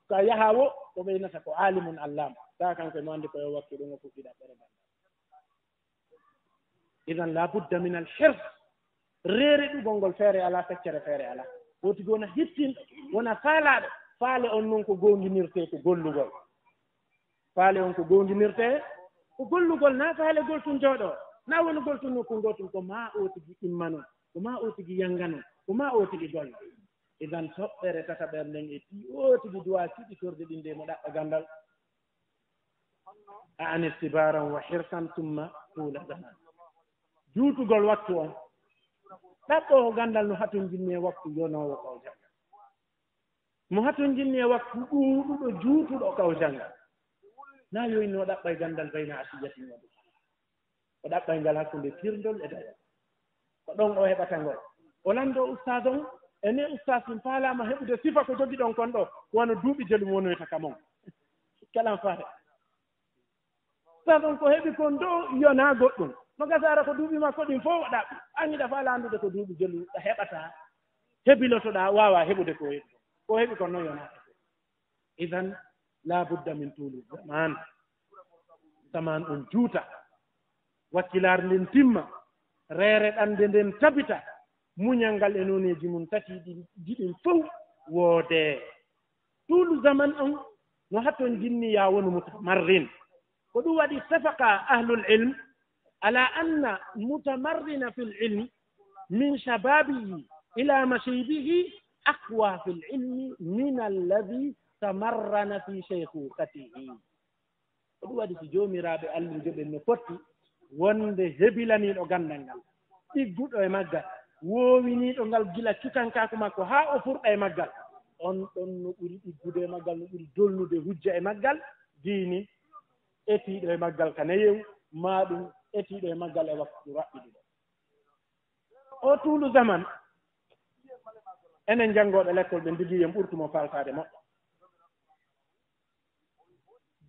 ka yaha wo ko ɓeynata ko alimun allama tawa kanko mo anndi koyo waktu ɗum o fuɗɗii ɗaɓɓere ganndal idan la budda min al hirs reere ɗugol ngol feere alaa feccere feere alaa wotigi wona hittinɗo wona faalaaɗo faale on noon ko goonginirtee ko gollugol faale on ko goonginirtee ko gollugol naa faale goltun jooɗoo naa woni goltun nokku ngootum ko maa o tigi immanon ko maa o tigi yannganon ko maa o tigi golla idan toɓɓere tataɓere nden e tii o tigi duwa siɗitorde ɗin nde mo ɗaɓɓa ganndal a an istibaran wa hirsan tumma tuula zaman juutugol waktu on ɗaɓɓoo ganndal no hatun jinni e waktu yonoowo o jam mo haton jinni e waktu ɗuuɗuɗo juutuɗo kaw jannga na yoyno ɗaɓɓay gandal bayna asiyati waɗu o ɗaɓɓay ngal hakkunde tirndol e dañal ko ɗon o heɓata ngol o lando ustad on ene ustad ɗum faalama heɓude sifa ko jogi ɗon kon ɗo wono duuɓi jelum wonoyta ka mon kalan faare ustad on ko heɓi kon do yona goɗɗum no gasara ko duuɓi makko ɗin fof waɗa angiɗa fa landude ko duuɓi jelum ɗa heɓata hebilotoɗa wawa heɓude ko heɓi ko heɓi kon noon yonata idan la budda min tuuli zaman ɗum juuta wakkilar nden timma reere ɗande nden tabita muñal ngal e noneji mum tati ɗiɗin fof woode tuulu zaman on no hatton jinni ya wonu mutamarrin ko ɗum waɗi tafaka ahlul ilm ala anna mutamarrina fi l ilm min shababihi ila mashibihi aqwa fi l ilmi min alladi tamarrana fi sheykhukatihi ko ɗum waɗi so joomiraɓe alluje ɓen no fotti wonde hebilaniɗo gandal ngal ɗigguɗo e maggal woowiniɗo ngal gila cukankaku makko ha o furɗa e maggal on ɗon no ɓuri ɗiggude e maggal no ɓuri dolnude hujja e maggal diini etiiɗo e maggal ka neyew ma ɗum etiiɗo e maggal e waktu raɓɓiɗuɗo o tuulu zaman enen janngoɓe l'école ɓe ndigi yen ɓurtumo faltade moƴƴo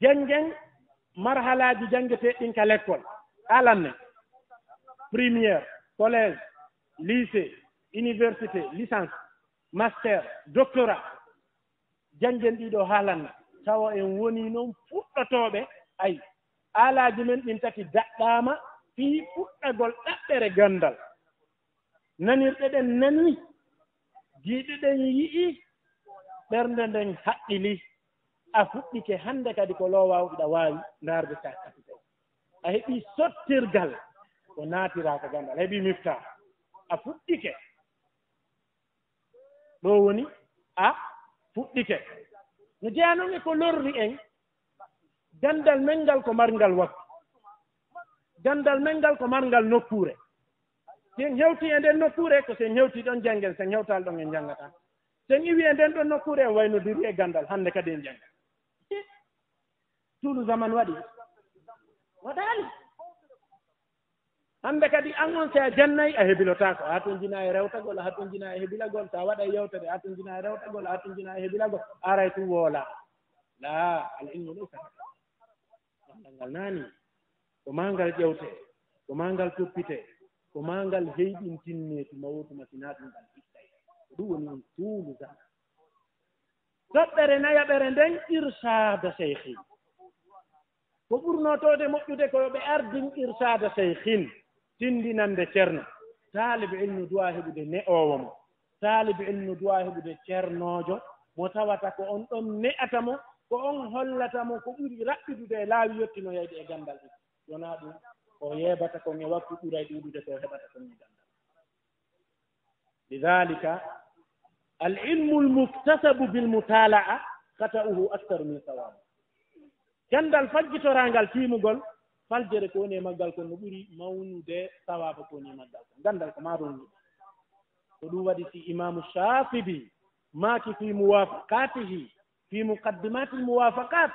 janggen marhalaji janngeteɗin ka l'école alanne premiére collège lycée université licence master doctorat janggen ɗiɗo haalanne tawa en woni noon fuɗɗotoɓe ayi alaji men ɗin tati daɗɗama fii fuɗɗagol ɗaɓɓere gandal nanirɗe ɗen nani jiiɗe ɗen yi'i ɓernde nden haqqili a fuɗɗike hannde kadi ko lowawɗiɗa waawi ndaarde sa kapite a heɓi sottirgal ko naatira ko gandal a heɓi mifta a fuɗɗike ɗo woni a fuɗɗike no jeyanon e ko lorri en gandal men ngal ko marngal waktu gandal men ngal ko marngal nokkure sen hewti e nden nokkure ko sen hewti ɗon janggen sen hewtal ɗon en janngata sen iwi e nden ɗon nokkure en waynodiri e gandal hannde kadi en jannga tuulu zaman waɗi waɗaali hannde kadi an on si a jannayi a hebilotako a hatojina e rewtagol a hatojina e hebilagol sa waɗa e yewtere a hatojina e rewtagol a hatojina e hebilagol aray tu woola la al ilmu laysa gandal ngal naani ko mangal ƴewte ko mangal toppite ko mangal heyɗintinne tuma wotuma sina ɗum ngal ittay ko ɗum woni on tuulu zaman toɓɓere nayaɓere nden irsada cheikhin ko ɓurnotode moƴƴude ko yoɓe ardin irsada cheikhin tindinande ceerno taalibe ilmu duwa heɓude ne'owo mo taalibe ilmu duwa heɓude ceernojo mo tawata ko on ɗon ne'ata mo ko on hollata mo ko ɓuri raɓɓidude e laawi yettino yeyde e gandal ɗum wona ɗum o yeɓata kon e waktu ɓuray ɗuɗude ko heɓata kon e gandal lidalika al ilmu lmuktasabu bilmutala'a kata'uhu aktaru min sawabu gandal fajjitorangal timugol faljere ko woni e maggal kon no ɓuri mawnude sawaba ko woni e maggal kon gandal ko maɗum ko ɗum waɗi si imamu shafibi maaki fi muwafaqatihi fi muqaddimati lmuwafaqat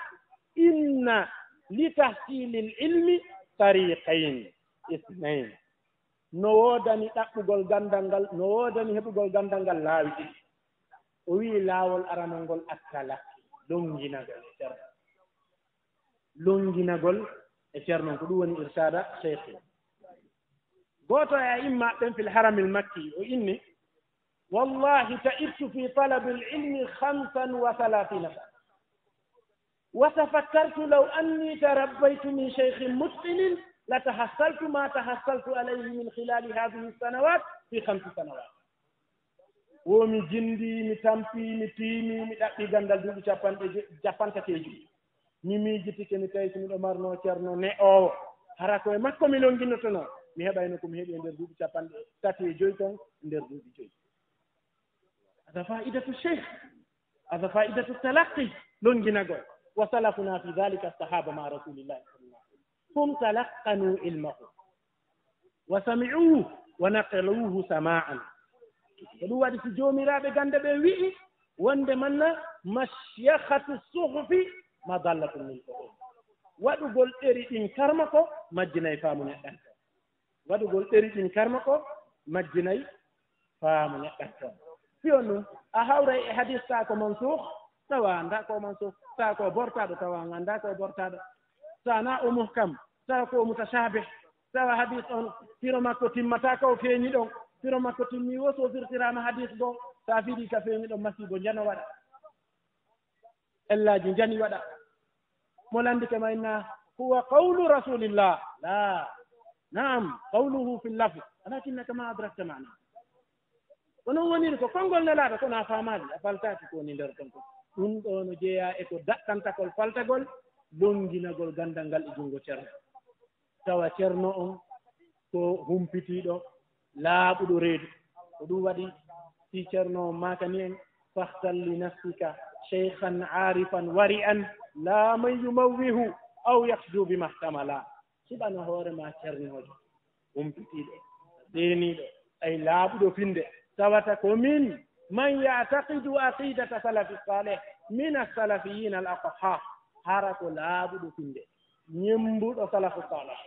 inna litahsili l ilmi tariqayn isnain no woodani ɗaɓɓugol gandal ngal no woodani heɓugol gandal ngal laawi ɗiɗi o wii laawol aranol ngol attalaki longinagol e ceerno longinagol e ceernon ko ɗum woni irsada cheikhi gooto e imma ɓen fil haramil makki o inni wallahi ta'ibtu fi talabi l-ilmi 35 sana wa tafakkartu law anni tarabbaytu min cheikhin mutqinin latahassaltu ma tahassaltu alayhi min khilali hadihi as-sanawat fi 5 sanawat womi jindi mi tampi mi tiimi mi ɗaɓɓi gandal duuɓi capantateji mi miijitike mi tawi so miɗo marno ceerno ne'owo hara koye makko mi longinnotono mi heɓayno komi heeɓi e nder duuɓi 35 ton nder duuɓi 5 hada fa'idatu cheikh hada fa'idatu talaqqi longinagol wa salafuna fi dhalika as-sahaba ma rasulillahi sallallahu alaihi wasallam hum talaqqanu ilmahu wa sami'uhu wa naqaluhu sama'an ko ɗum waɗi so joomiraɓe gande ɓe wi'i wonde manna masyakhatu suhfi madallatun lil fuhum waɗugol ɗeri ɗin karma ko majjinayi faamu neɗɗan toon waɗugol ɗeri ɗin karma ko majjinayi faamu neɗɗan toon fiyon ɗum a hawray e hadis taa ko mansuh tawa annda ko mansuh taa ko bortaaɗo tawa annda ko bortaaɗo sana o muhkam tawa ko mutashabih tawa hadis on firo makko timmata ka o feeñi ɗon firo makko timmi wo so firtirama hadis goo sa fiɗi ka feeñi ɗon masibo jano waɗa ellaji jani waɗa mo landike mayna huwa qawlu rasulillah la naam qawluhu fi llafd walakinnaka ma adrakta mana onon woniri ko konngol nelaɗo kono a faamali a faltaki ko woni nder ton ko ɗum ɗo no jeeya e ko daɗɗantakol faltagol longinagol gandal ngal e junngo ceerno tawa ceerno on ko humpitiiɗo laaɓuɗo reedu ko ɗum waɗi si ceerno on makani en fahtal li nafsika cheikhan arifan wari an la man yumawwihu aw yahdu bimahtamala siɓano hoorema ceernojo humpitiiɗo ɗeeniiɗo ay laaɓuɗo finde tawata ko min man yataqidu aqidata salafi saleh min assalafiyina al aqha hara ko laaɓuɗo finde ñembuɗo salafu saleh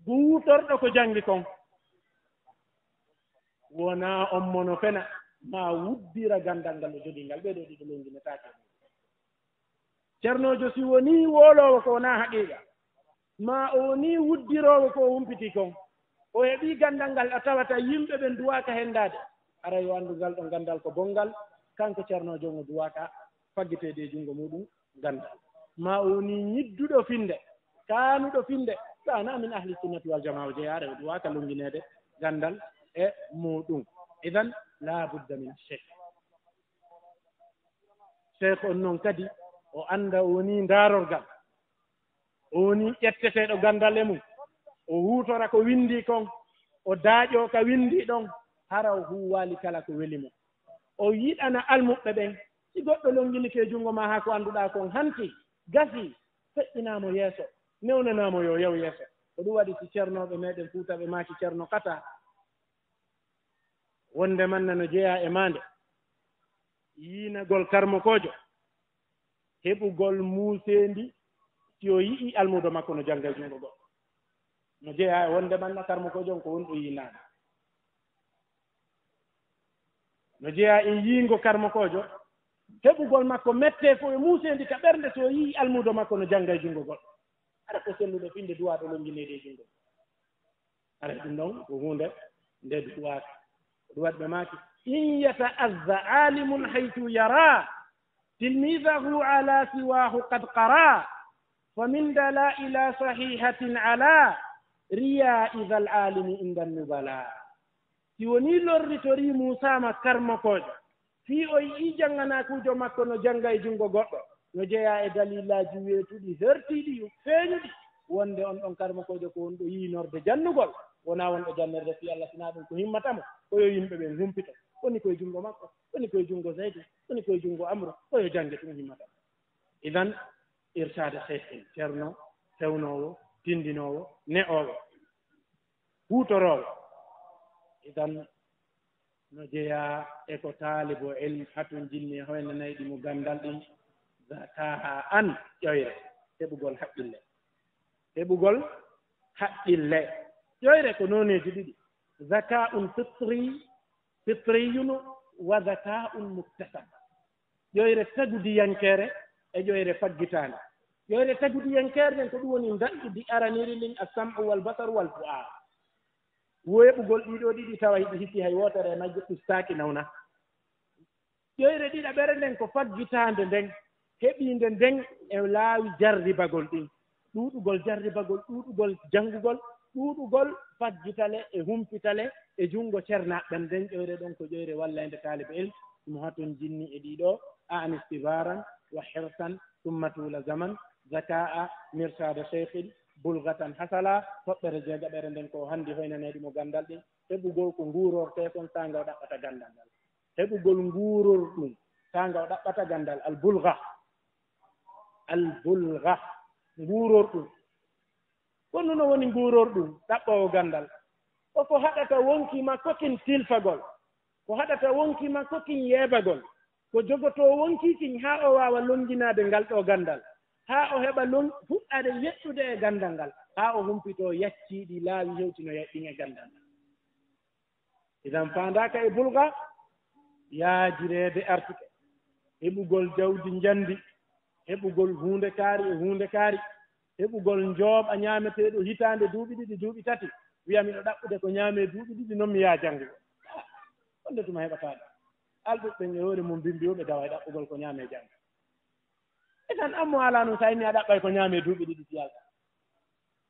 guutorɗo ko janngi kon wona on mono fena ma wuddira gandal ngal o jogii ngal ɓeeɗo ɗiɗo longinetaake ceernojo si woni woolowo ko wona haqiiqa ma o woni wuddiroowo ko humpiti kon o heɓii gandal ngal a tawata yimɓe ɓen duwaaka henndaade ara yo anndu ngal ɗo gandal ko bonngal kanko ceernojo ngo duwaaka faggiteede e junngo muɗum gandal ma o woni ñidduɗo finde kaanuɗo finde sana min ahli sunnati wal jamaa o jeyaare o duwaaka longineede gandal e muɗum idan la budda min cheikh on noon kadi o annda o woni ndaarorgal o woni ƴetteteeɗo gandal e mum o huutora ko windi kon o daaƴo ka windi ɗon hara o huwaali kala ko weli mo o yiɗana almuɓɓe ɓen si goɗɗo longinike junngo ma haa ko annduɗaa kon hanti gasi feƴƴinaamo yeeso newnanaamo yo yew yeeso ko ɗum waɗi si ceernooɓe meeɗen fuutaɓe maaki ceerno kata wonde manna no jeyaa e maande yiinagol karmokoojo heɓugol muuseendi si o yi'i almudo makko no jannga e junngo goɗɗo no jeyaa e wonde manna karmokoojo on ko wonɗo yiinaade no jeyaa e yiingo karmokoojo heɓugol makko mettee fof e muuseendi ka ɓernde so o yi'i almudo makko no jannga e junngo goɗɗo aɗa ko selluɗo finde duwaaɗo longineede e junngo ara ɗum ɗon ko huunde nde duwaaka ko ɗum waɗi ɓe maaki in yata'azza alimun haytu yara tilmidahu ala siwahu qad qara fa min dalaila sahihatin ala riya ida al alimi inda nubala si woni lorritori musama karmakoojo fii o yii jannganakuujo makko no jannga e junngo goɗɗo no jeyaa e dalillaji weetuɗi hertiiɗi feeñuɗi wonde on ɗon karmakoojo ko wonɗo yiinorde jannugol wonaa wonɗo jannerde fi Allah sinaa ɗum ko himmatamo koyo yimɓe ɓen humpito woni koye junngo makko woni koye junngo zeydu woni koye junngo amro koyo jannge ɗum himmatamo idan irshade cheikhin ceerno fewnoowo tindinoowo ne'oowo huutoroowo idan no jeyaa e ko taalibo ilm hatun jinni hoyne nayi ɗi mo ganndal ɗin zataha an ƴoyre heɓugol haqqille heɓugol haqqille ƴoyre ko nooneeji ɗiɗi zaka'un fitriyun wa zaka'un muktasab ƴoyre tagudiyankeere e ƴoyre faggitaande ƴoyre tagudiyankeere nden ko ɗum woni daɗɗudi araniri ndin as-sam'u wal basaru wal fu'aad weeɓugol ɗiɗo ɗiɗi tawa hiɗi hikki hay wootere e majje ustaaki nawna ƴoyre ɗiɗaɓere nden ko faggitaande nden heɓiinde nden e laawi jarribagol ɗin ɗuuɗugol jarribagol ɗuuɗugol janngugol ɗuuɗugol faggitale e humpitale e junngo ceernaaɓe nden ƴoyre ɗon ko ƴoyre wallaynde taalibe ilm ɗum hatun jinni e ɗiɗo an istibaran wa hirsan tumma tuula zaman zaka'a mirsade cheikhin bulgatan hasala toɓɓere jeegaɓere nden ko hanndi hoynaneeɗi mo ganndal ɗin heɓugol ko nguurortee kon taanga o ɗaɓɓata ganndal ngal heɓugol nguuror ɗum taanga o ɗaɓɓata ganndal albulga nguuror ɗum kono no woni nguuror ɗum ɗaɓɓowo ganndal koko haɗata wonki makko kin tilfagol ko haɗata wonki makko kin yeebagol ko jogotoo wonki kin haa o waawa lonnginaade ngal ɗo ganndal haa o heɓa fuɗɗaade yeɗɗude e ganndal ngal haa o humpitoo yacciiɗi laawi hewtino yaɗɗin e ganndal ngal idan faandaaka e bulga yaajireede artuke heɓugol jawdi njanndi heɓugol huunde kaari e huunde kaari heɓugol njooɓa ñaameteeɗo hitaande duuɓi ɗiɗi duuɓi tati wiya miɗo ɗaɓɓude ko ñaamee duuɓi ɗiɗi noon mi yaa janngugo wonde tuma heɓataade alɗuɓɓen e hoore mum bimbiyooɓe dawa e ɗaɓɓugol ko ñaamee jannga e tan ammo alaa noon so inni a ɗaɓɓay ko ñaamee duuɓi ɗiɗi siyalta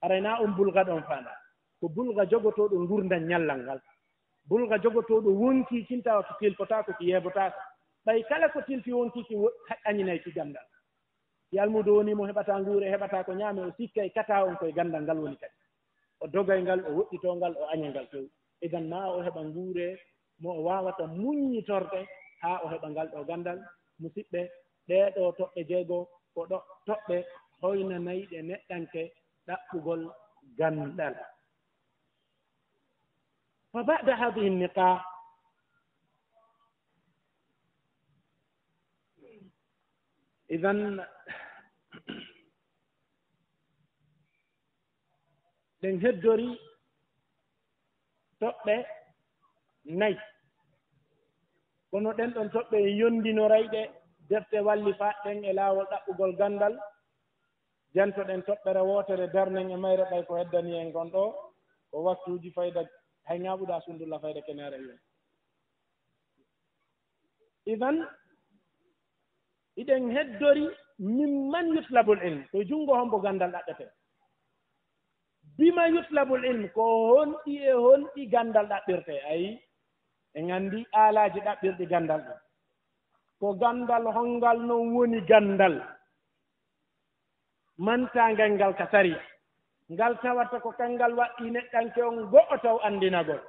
arayna on bulga ɗon faandaa ko bulga jogotooɗo ngurdam ñallal ngal bulga jogotooɗo wonki kintawa ko tilpotaako ko yeebotaako ɓay kala ko tilfi wonki ki añinay ki ganndal si almudo woni mo heɓataa nguure heɓataa ko ñaame o sikka e kata on koye ganndal ngal woni kadi o dogay ngal o woɗɗitoo ngal o aña ngal few egan ma o heɓa nguure mo o waawata muññitorde haa o heɓa ngal ɗo ganndal musidɓe ɗeeɗo toɓɓe jeegoo ko ɗo toɓɓe hoynanayɗe neɗɗanke ɗaɓɓugol ganndal fa ba'da hadihi nniqaa idan ɗen heddori toɓɓe nayi kono ɗen ɗon toɓɓe yondinorayɗe defte walli faɗɗen e laawol ɗaɓɓugol ganndal jantoɗen toɓɓere wootere darnen e mayre ɓay ko heddani en gon ɗo ko waktuuji fayda hay ñaaɓuɗaa sundulla fayda keneere yon idan iɗen heddori mimman yutlabul ilm to junngo hombo ganndal ɗaɓɓete bima yutlabul ilm ko honɗi e honɗi ganndal ɗaɓɓirte ayi en anndi aalaaji ɗaɓɓirɗi ganndal ɗum ko ganndal hongal noon woni ganndal mantaangal ngal ka sari ngal tawata ko kanngal waɗɗi neɗɗanke on go'o taw anndinagol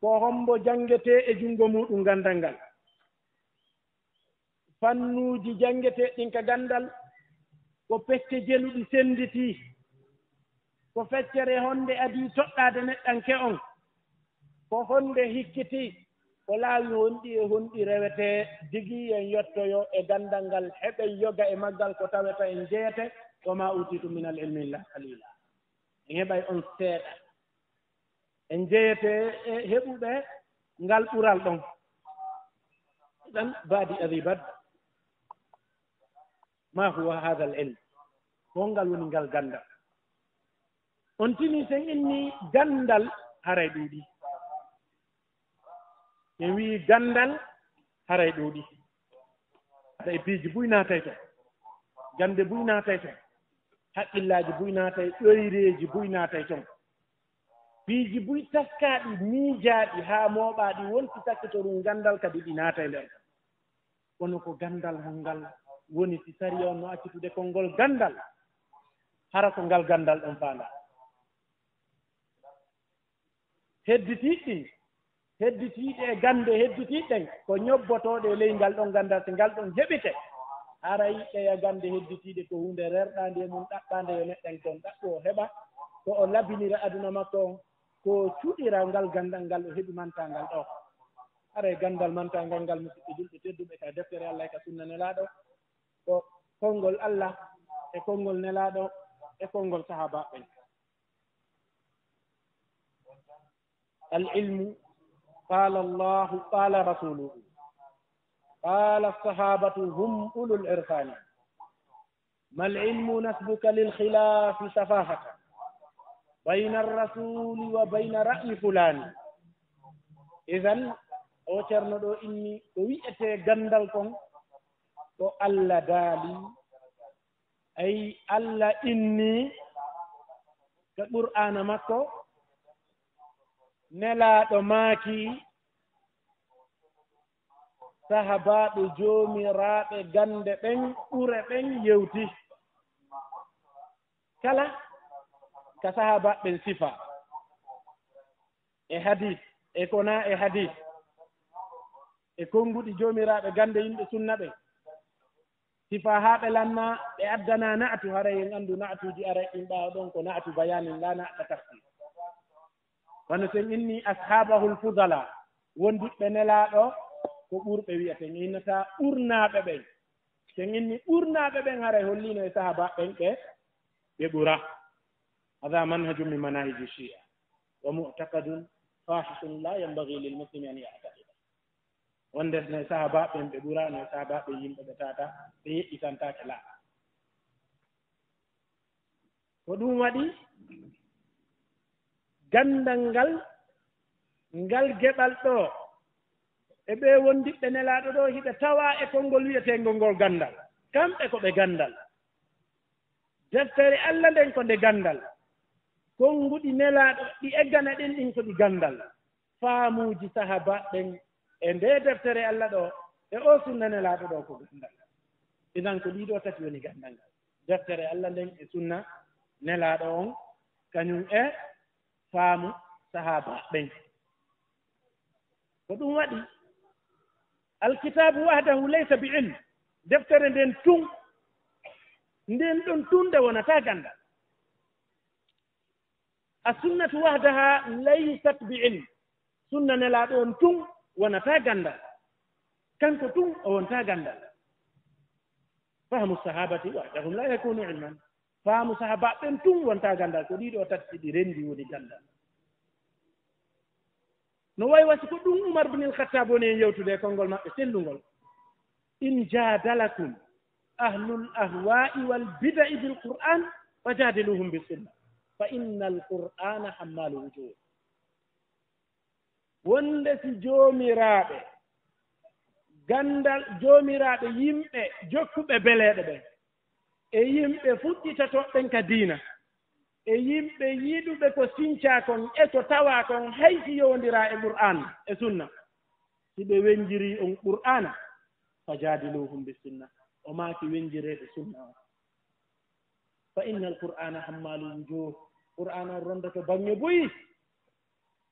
ko hombo janngetee e junngo muɗum ganndal ngal fannuuji janngetee ɗin ka ganndal ko pecce jeluɗi sennditii ko feccere honde adii toɗɗaade neɗɗanke on ko honde hikkitii ko laawi honɗi e honɗi rewetee digii en yottoyo e ganndal ngal heɓen yoga e maggal ko taweta en jeyete wa ma utitu min al ilmi illa qalila en heɓay on seeɗa en jeyete e heɓuɓe ngal ɓural ɗon ɗan baadi adibad ma huwa hada al ilm wongal woni ngal ganndal on tini sen inni ganndal haray ɗuuɗi en wii ganndal haray ɗuuɗi ata e piiji buy naatay to gannde buy naatay ton haqqillaaji buy naatay ɗoyreeji buy naatay ton piiji buy taskaaɗi miijaaɗi haa mooɓaaɗi wonti takkitorum ganndal kadi ɗi naatay nder kono ko ganndal mo ngal woni si sari on no accitude konngol ganndal hara ko ngal ganndal ɗon faandaa hedditiiɗe e gannde hedditiiɗen ko ñobbotooɗe e ley ngal ɗon ganndal si ngal ɗon heɓite haray ɓeya gannde hedditiiɗe ko huunde rerɗaande mum ɗaɓɓaande yo neɗɗen kon ɗaɓɓu o heɓa ko o labinira aduna makko ko cuɗira ngal ganndal ngal o heɓi mantaangal ɗo haray ganndal mantaangal ngal musidɓe julɓe tedduɓe ka deftere Allah e ka sunna nelaaɗo ko konngol Allah e konngol nelaaɗo e konngol sahaabaaɓen العلم قال الله قال رسوله قال الصحابة هم أولو العرفان ما العلم نسبك للخلاف سفاهة بين الرسول وبين رأي فلان إذن أوترنا دو إني ويأتي غندلكم تو الله دالي أي الله إني كقرآن مكو nelaaɗo maaki sahabaaɓe joomiraaɓe gannde ɓen ɓure ɓen yewti kala ka sahabaaɓen sifa e hadis e kona e hadis e konnguɗi joomiraaɓe gannde yimɓe sunna ɓen sifa haa ɓe lanna ɓe addana na'atu haray en anndu na'atuuji ara ɗin ɓaawa ɗon ko na'atu bayanin la na'ta tafsir wano sen inni ashabahul fudala wondiɓɓe nelaaɗo ko ɓurɓe wi'eten innata ɓurnaaɓe ɓen sen inni ɓurnaaɓe ɓen haray holliino e sahaba ɓen ɓe ɓura hada manhaju min manahiji shia wa mu'taqadun fahisun la yanbaghi lil muslimi an ya'taqida wonde no sahaba ɓen ɓe ɓura no sahaba ɓe yimɓe ɓe tata ɓe yeɗɗitantake laaɓa ko ɗum waɗi gandal ngal geɓal ɗo e ɓe wondiɓɓe nelaaɗo ɗo hiɓe tawa e konngol wiyetengol ngol gandal kamɓe ko ɓe gandal deftere Allah nden ko nde gandal konnguɗi nelaaɗo ɗi eggana ɗen ɗin ko ɗi gandal faamuuji sahaba ɓen e nde deftere Allah ɗo e o sunna nelaaɗo ɗo ko gandal inan ko ɗiɗo tati woni gandal ngal deftere Allah nden e sunna nelaaɗo on kañum e faamu sahaba ɓen ko ɗum waɗi alkitabu wahdahu laysa bi ilm deftere nden tun nden ɗon tunde wonata gandal a sunnatu wahdaha laysat bi ilm sunna nelaaɗo on tun wonata gandal kanko tun o wonta gandal fahmu sahabati wahdahum la yakunu ilman faamu sahaba ɓen tun wonta gandal ko ɗiɗo tati ɗi rendi woni gandal no wayi wasi ko ɗum Umar bin al-Khattab woni e yewtude konngol maɓɓe sellungol in jadalakum ahlul ahwa'i wal bida'i bil qur'an fajadiluhum bis sunna fa inna al qur'ana hammalu wujuh wonde si joomiraaɓe gandal joomiraaɓe yimɓe jokkuɓe beleeɗe ɓen e yimɓe fuɗɗitatoɓɓen ka diina e yimɓe yiɗuɓe ko sinca kon e ko tawa kon haysi yowndira e qur'an e sunna si ɓe wenjiri on qur'ana fa jadiluhum bis sunna o maaki wenjireede sunna o fa inna al qur'ana hammalu wujuh qur'ana o rondoto baŋnge boyi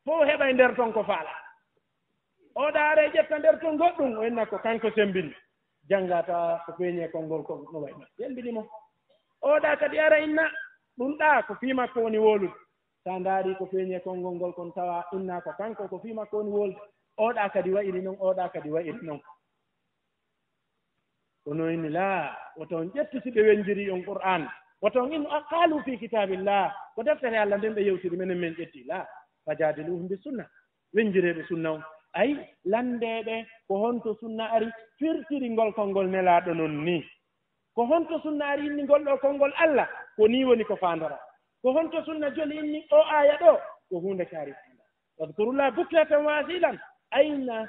fof heɓa nder ton ko faala oɗa are ƴetta nder ton goɗɗum o enna ko kanko sembini janngata ko feeñe konngol ko no wayno sembinimo oɗa kadi ara inna ɗum ɗa ko fii makko woni wolude sa ndaari ko feeñe konngol ngol kon tawa inna ko kanko ko fii makko woni wolude oɗa kadi wayiri noon oɗa kadi wayiri noon kono inni la woton ƴettu si ɓe wenjiri on qur'an woton in qaalu fi kitabillah ko deftere Allah nden ɓe yewtiri menen men ƴetti la fajadiluhum bis sunna wenjireɓe sunna on ay landeɓe ko honto sunna ari firtiri ngol konngol nelaaɗo non ni ko honto sunna ari inni ngol ɗo konngol Allah ko ni woni ko faandora ko honto sunna joli inni o aya ɗo ko hunde kaari faanda wadkurullah bukratan wa asilan ayna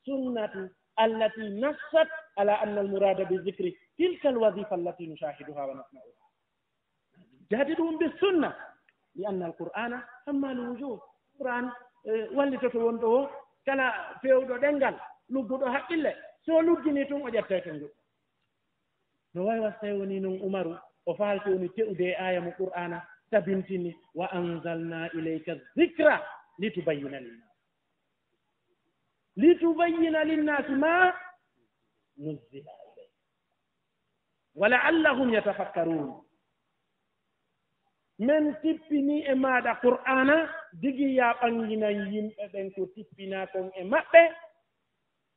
sunnatu allati nassat ala anna almurada bi dhikri tilka alwadifa allati nushahiduha wa nasma'uha jadiduhum bis sunna li anna alqur'ana hammalu wujuh qur'an wallitoto wonɗo o kala fewɗo ɗengal lugguɗo haqqille so luggini tun o ƴette ton goɗɗo no wawi wastawi woni noon umaru o faalti woni te'ude e aya mo qur'ana tabintini wa anzalna ilayka dhikra litubayyina linnasi ma nuzzila ilayk wa la'allahum yatafakkarun men tippini e maɗa qur'ana digi ya ɓanginan yimɓe ɓen ko tippina kon e maɓɓe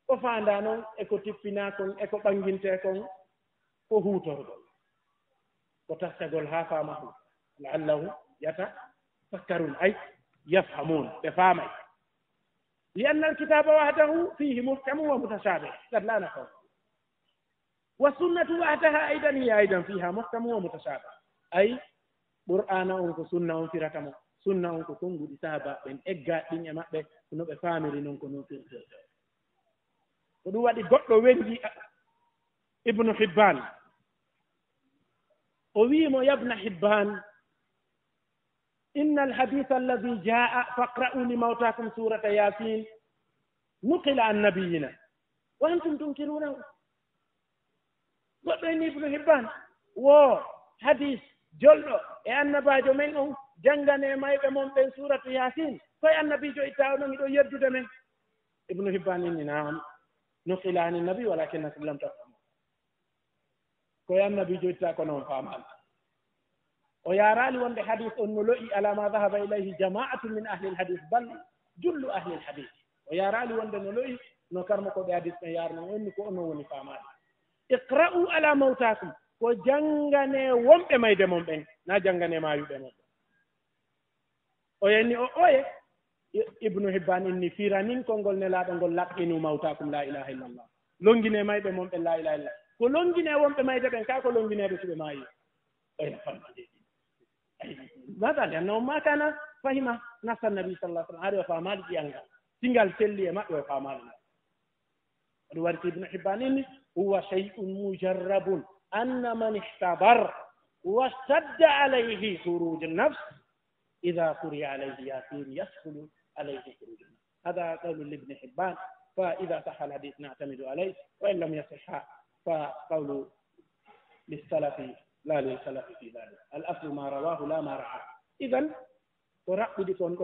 ko faanda noon e ko tippina kon e ko ɓanginte kon ko huutorgol ko tastagol ha faamahu la'allahu yatafakkarun ay yafhamun ɓe faamay li anna alkitaba wahdahu fihi muhkamu wa mutashabih qad la nafam wa sunnatu wahdaha aidan hiya aidan fiha muhkamu wa mutashabih ay qur'ana on ko sunna on firata mo sunna on ko konnguɗi sahaba ɓen egga ɗin e maɓɓe no ɓe faamiri noon ko noon firtirte ko ɗum waɗi goɗɗo wenji ibnu hibban o wiimo yabna hibban inna alhaditha alladi jaa faqra'u li mawtakum surata yasin nuqila an nabiyina wa antum tunkirunahu goɗɗo inni ibnu hibban wo hadis jolɗo e annabajo men on janngane mayɓe mon ɓen suratu yasin koye annabijo ittaw ɗon iɗo yeddude men ibnu hibban inni naam nuqila ani nabi walakinnakum lam tafhamu koye annabijo itta ko noon faamama o yaaraali wonde hadis on no lo'i ala ma dahaba ilayhi jama'atu min ahli lhadis bal jullu ahli lhadis o yaaraali wonde no loyi no karmo ko ɓe hadis ɓe yaarno onni ko ono woni faamaade iqra'u ala mawtakum ko janngane wonɓe mayde mon ɓen na janngane maayuɓe mon ɓen o yenni o oye ibnu hibban inni firanin konngol nelaaɗo ngol laqqinu mawtakum la ilaha illallah longine mayɓe mon ɓen la ilaha illallah ko longine wonɓe mayde ɓen ka ko longineɓe suɓe maayi oyna famade mata liannahu ma kana fahima nasa nabi sallah sallam haade o faamaali ƴiyanga singal selli e maɓɓe o faamaali aɗum warti ibnu hibban inni huwa shay'un mujarrabun anna man ihtabar wastadda alayhi khuruj nafs ida quriya alayhi yasin yashulu عليه خروج هذا قول لابن حبان فإذا صح الحديث نعتمد عليه وإن لم يصح فقول للسلف لا للسلف في ذلك الأصل ما رواه لا ما رأى إذن ورقد كون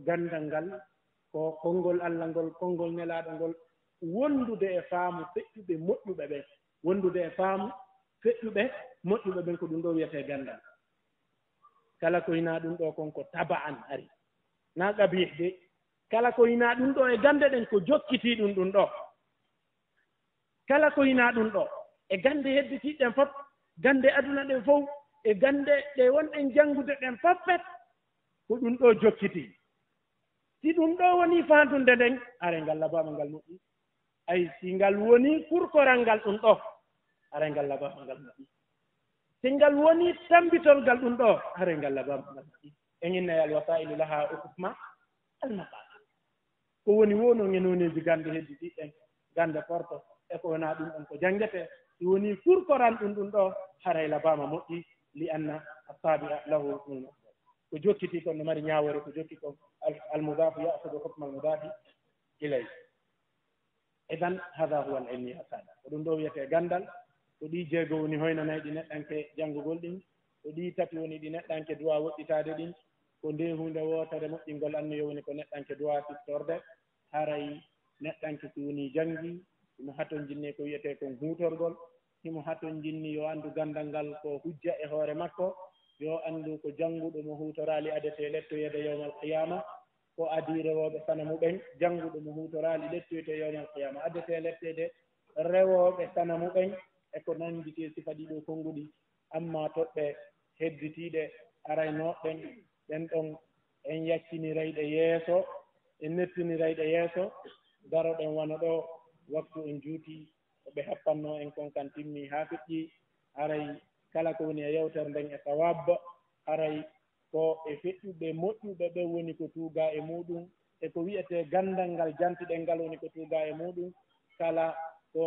غندنغال ko konngol Allah ngol konngol nelaaɗo ngol wondude e faamu feƴƴuɓe moƴƴuɓe ɓen wondude e faamu feƴƴuɓe moƴƴuɓe ɓen ko ɗum ɗo wiyetee gandal kala ko hinaa ɗum ɗo kon ko taba'an ari na qabih de kala ko hinaa ɗum ɗo e gande ɗen ko jokkitii ɗum ɗo kala ko hinaa ɗum ɗo e gande hedditiiɗen fof gande aduna ɗen fof e gande ɗe wonɗen janngude ɗen fof fet ko ɗum ɗo jokkitii si ɗum ɗo woni faandunde nden are ngal labaama ngal moƴƴi ay si ngal woni kurkoral ngal ɗum ɗo are ngal labaama ngal moƴƴi si ngal woni tambitol ngal ɗum ɗo are ngal labaama ngal moƴƴi en inna al wasailu laha hukma al maqasid ko woni wono ngenoneji gande hedditiɗen gande porto e ko wona ɗum ɗon ko janngete si woni kurkoral ɗum ɗo haray labama moƴƴi li anna asabia lahu ko jokkiti kon no mari ñawore ko jokki kon almudafu yasudu hukma almudafi ilay idan hada huwa al ilmi asada ko ɗum ɗo wiyete gandal ko ɗi jeego woni hoynanayɗi neɗɗanke janngugol ɗin ko ɗi tati woni ɗi neɗɗanke duwa woɗɗitade ɗin ko nde hunde wotere moƴƴingol annoyo woni ko neɗɗanke duwa siftorde haray neɗɗanke so woni janngi himo haton jinni ko wiyete kon huutorgol himo haton jinni yo anndu gandal ngal ko hujja e hoore makko yo anndu ko jannguɗo mo huutoraali adete lettoyede yawmal qiyama ko adi rewooɓe sanamu ɓen jannguɗo mo huutoraali lettoyete yawmal qiyama adete lettede rewooɓe sanamu ɓen e ko nanndite sifa ɗiɗo konnguɗi amma toɓɓe hedditiiɗe araynooɓen ɓen ɗon en yaccinirayɗe yeeso en nettinirayɗe yeeso daroɗen wona ɗo waktu en juuti ɓe happanno en kon kan timmi haa feƴƴi haray kala ko woni e yewtere nden e sawabba haray ko e feƴƴuɓe moƴƴuɓe ɓe woni ko tuuga e muɗum e ko wiyete gandal ngal jantiɗen ngal woni ko tuuga e muɗum kala ko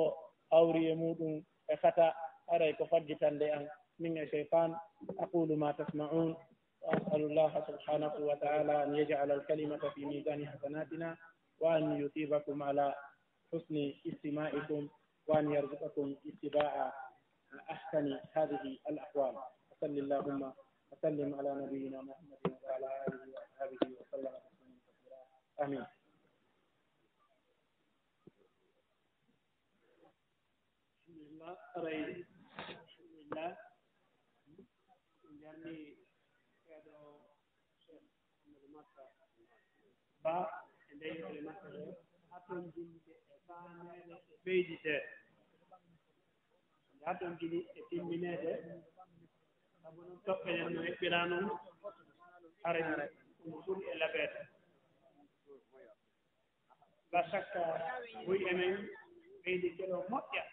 hawri e muɗum e fata haray ko faggitande an min e cheytan aqulu ma tasma'un وأسأل الله سبحانه وتعالى أن يجعل الكلمة في ميزان حسناتنا وأن يثيبكم على حسن استماعكم وأن يرزقكم اتباع أحسن هذه الأحوال وصل اللهم وسلم على نبينا محمد وعلى آله وأصحابه وسلم آمين. الحمد لله ba e ndeytole maɓɓe ɗo haton jinde e faamede e ɓeydite haton jini e timminede sabu noon toɓɓe ɗen no heɓɓira noon hare ɗum ɓuri e laɓede la sakka huy enen ɓeydite ɗo moƴƴa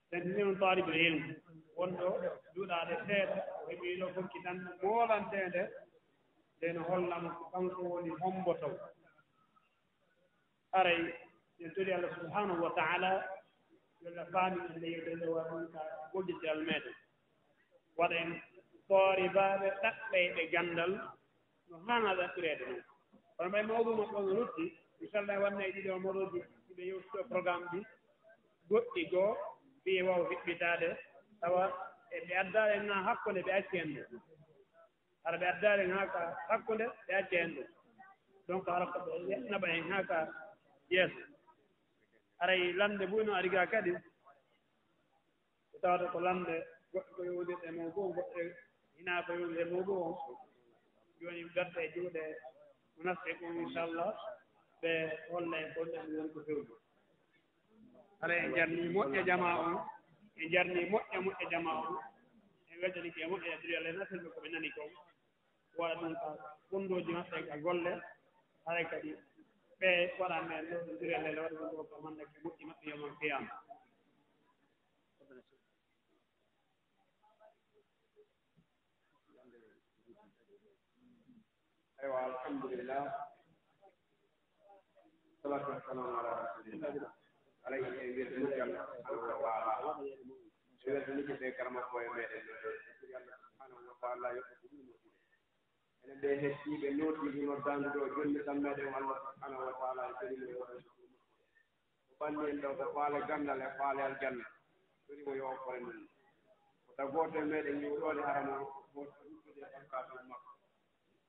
sen ni on taari ɓe helmu wonɗo duuɗaade seeɗa o heɓii ɗo fokki tan moolantede nden hollamo ko kanko woni hombotow haray en tori Allah subhanahu wa ta'ala yolla faami en leyde nde waɗum ka gollidiral meɗen waɗa en kooribaaɓe ɗaɓɓeyɓe gandal no haana ɗaɓɓireede noon kono ɓay mawɗuma ɗo no lutti inchallah wanna e ɗiɗo moɗoji ɗiɓe yewtude programme ɗi goɗɗi goo mbiye waw hiɓɓitaade tawa e ɓe addaare en ha hakkunde ɓe acci en ɗum ara ɓe addaare en haa ka hakkunde ɓe acci en ɗum donc ara ko ɓe naɓa en haa ka yeeso aray lamde buyno ari ga kadi ɓe tawata ko lamde goɗɗe ko yowdirɗe mawdu o goɗɗe hinaa ko yowdirɗe mawdu o jooni garta e juuɗe munafiqun inchallah ɓe holla e gonɗe ɗum wonko fewɗo ara e jarni moƴƴe jama on e jarni moƴƴe jama on e weddani ke moƴƴe e diri Allah natanɓe ko ɓe nani kon waɗa ɗum ka fondoji maɓɓe ka golle haray kadi ɓe waɗa men ɗo ɗum diri Allah waɗa ɗum ko mandake moƴƴi maɓɓe yomon qiyama aywa alhamdulillah salatu wassalamu ala rasulillah alayhi e wiyde muccal subhanahu wa taala e wiyde niki ɓe karama ko e meɗen Allah subhanahu wa taala yoɓɓe ko ɗum enen ɓe hettiɓe notiɓe noddandu ɗo jonni tan meɗen Allah subhanahu wa taala e ɓerimo yo ko ɓanni en ɗo ko faale gandal e faale aljanna ɓerimo yo oppore men ko tagoto e meɗen yiwɗode haramo goto ɗuɗɗude e bakkatum makko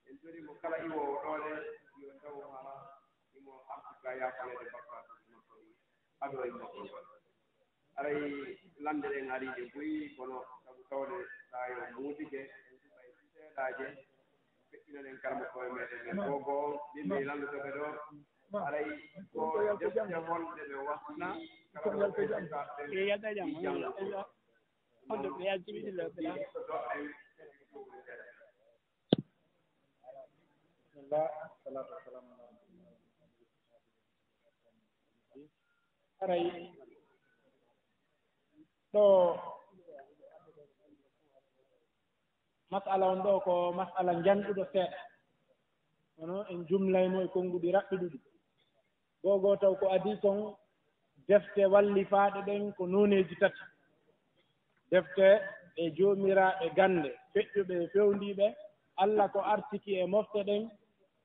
en ɓerimo kala iwowo ɗole yo taw hala imo artika yafanede bakkatum makko aɗo e makko aray lande ɗen ariɗe boyi kono sabu tawde sa yo muutike en suɓay seeɗaje feƴƴinanen karama koye meɗen men gogo yimɓe landutoɓe ɗo aray ko defte wonɗe ɓe wasna karama aray ɗo masala on ɗo ko masala janɗuɗo seeɗa hono en jumlaymo e konnguɗi raɓɓiɗuɗi gogo taw ko adi kon defte wallifaaɗe ɗen ko nooneeji tati defte e joomiraaɓe gannde feƴƴuɓe e fewndiiɓe Allah ko artiki e mofte ɗen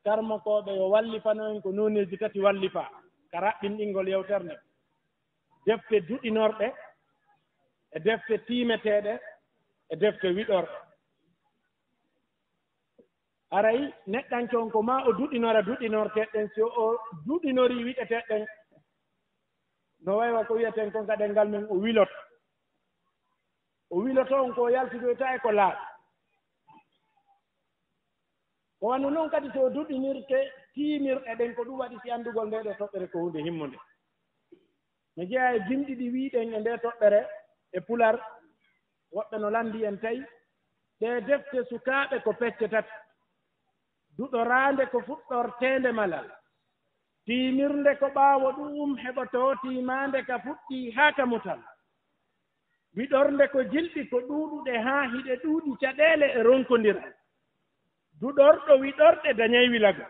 karmakooɓe yo wallifano en ko nooneeji tati wallifaa ka raɓɓinɗingol yewtere nde defte duɗinorɗe e defte tiimeteeɗe e defte wiɗorɗe aray neɗɗanke on ko ma o duɗinora duɗinorteɗen si o duɗinori wiɗeteɗen no waywa ko wiyeten kon kaɗen ngal men o wiloto on ko yaltidoyta e ko laaɓi ko wanno noon kadi so duɗinirte tiimirɗe ɗen ko ɗum waɗi si anndugol nde ɗe toɓɓere ko hunde himmunde no jeeya e jimɗi ɗi wiiɗen e nde toɓɓere e pular woɓɓe no lanndi en tawi ɗe defte sukaaɓe ko pecce tati duɗoraande ko fuɗɗorteende malal tiimirnde ko ɓaawo ɗum heɓotoo tiimaande ka fuɗɗii haa ka mutal wiɗornde ko jilɗi ko ɗuuɗuɗe haa hiɗe ɗuuɗi caɗeele e ronkondira duɗorɗo wiɗorɗe dañay wilago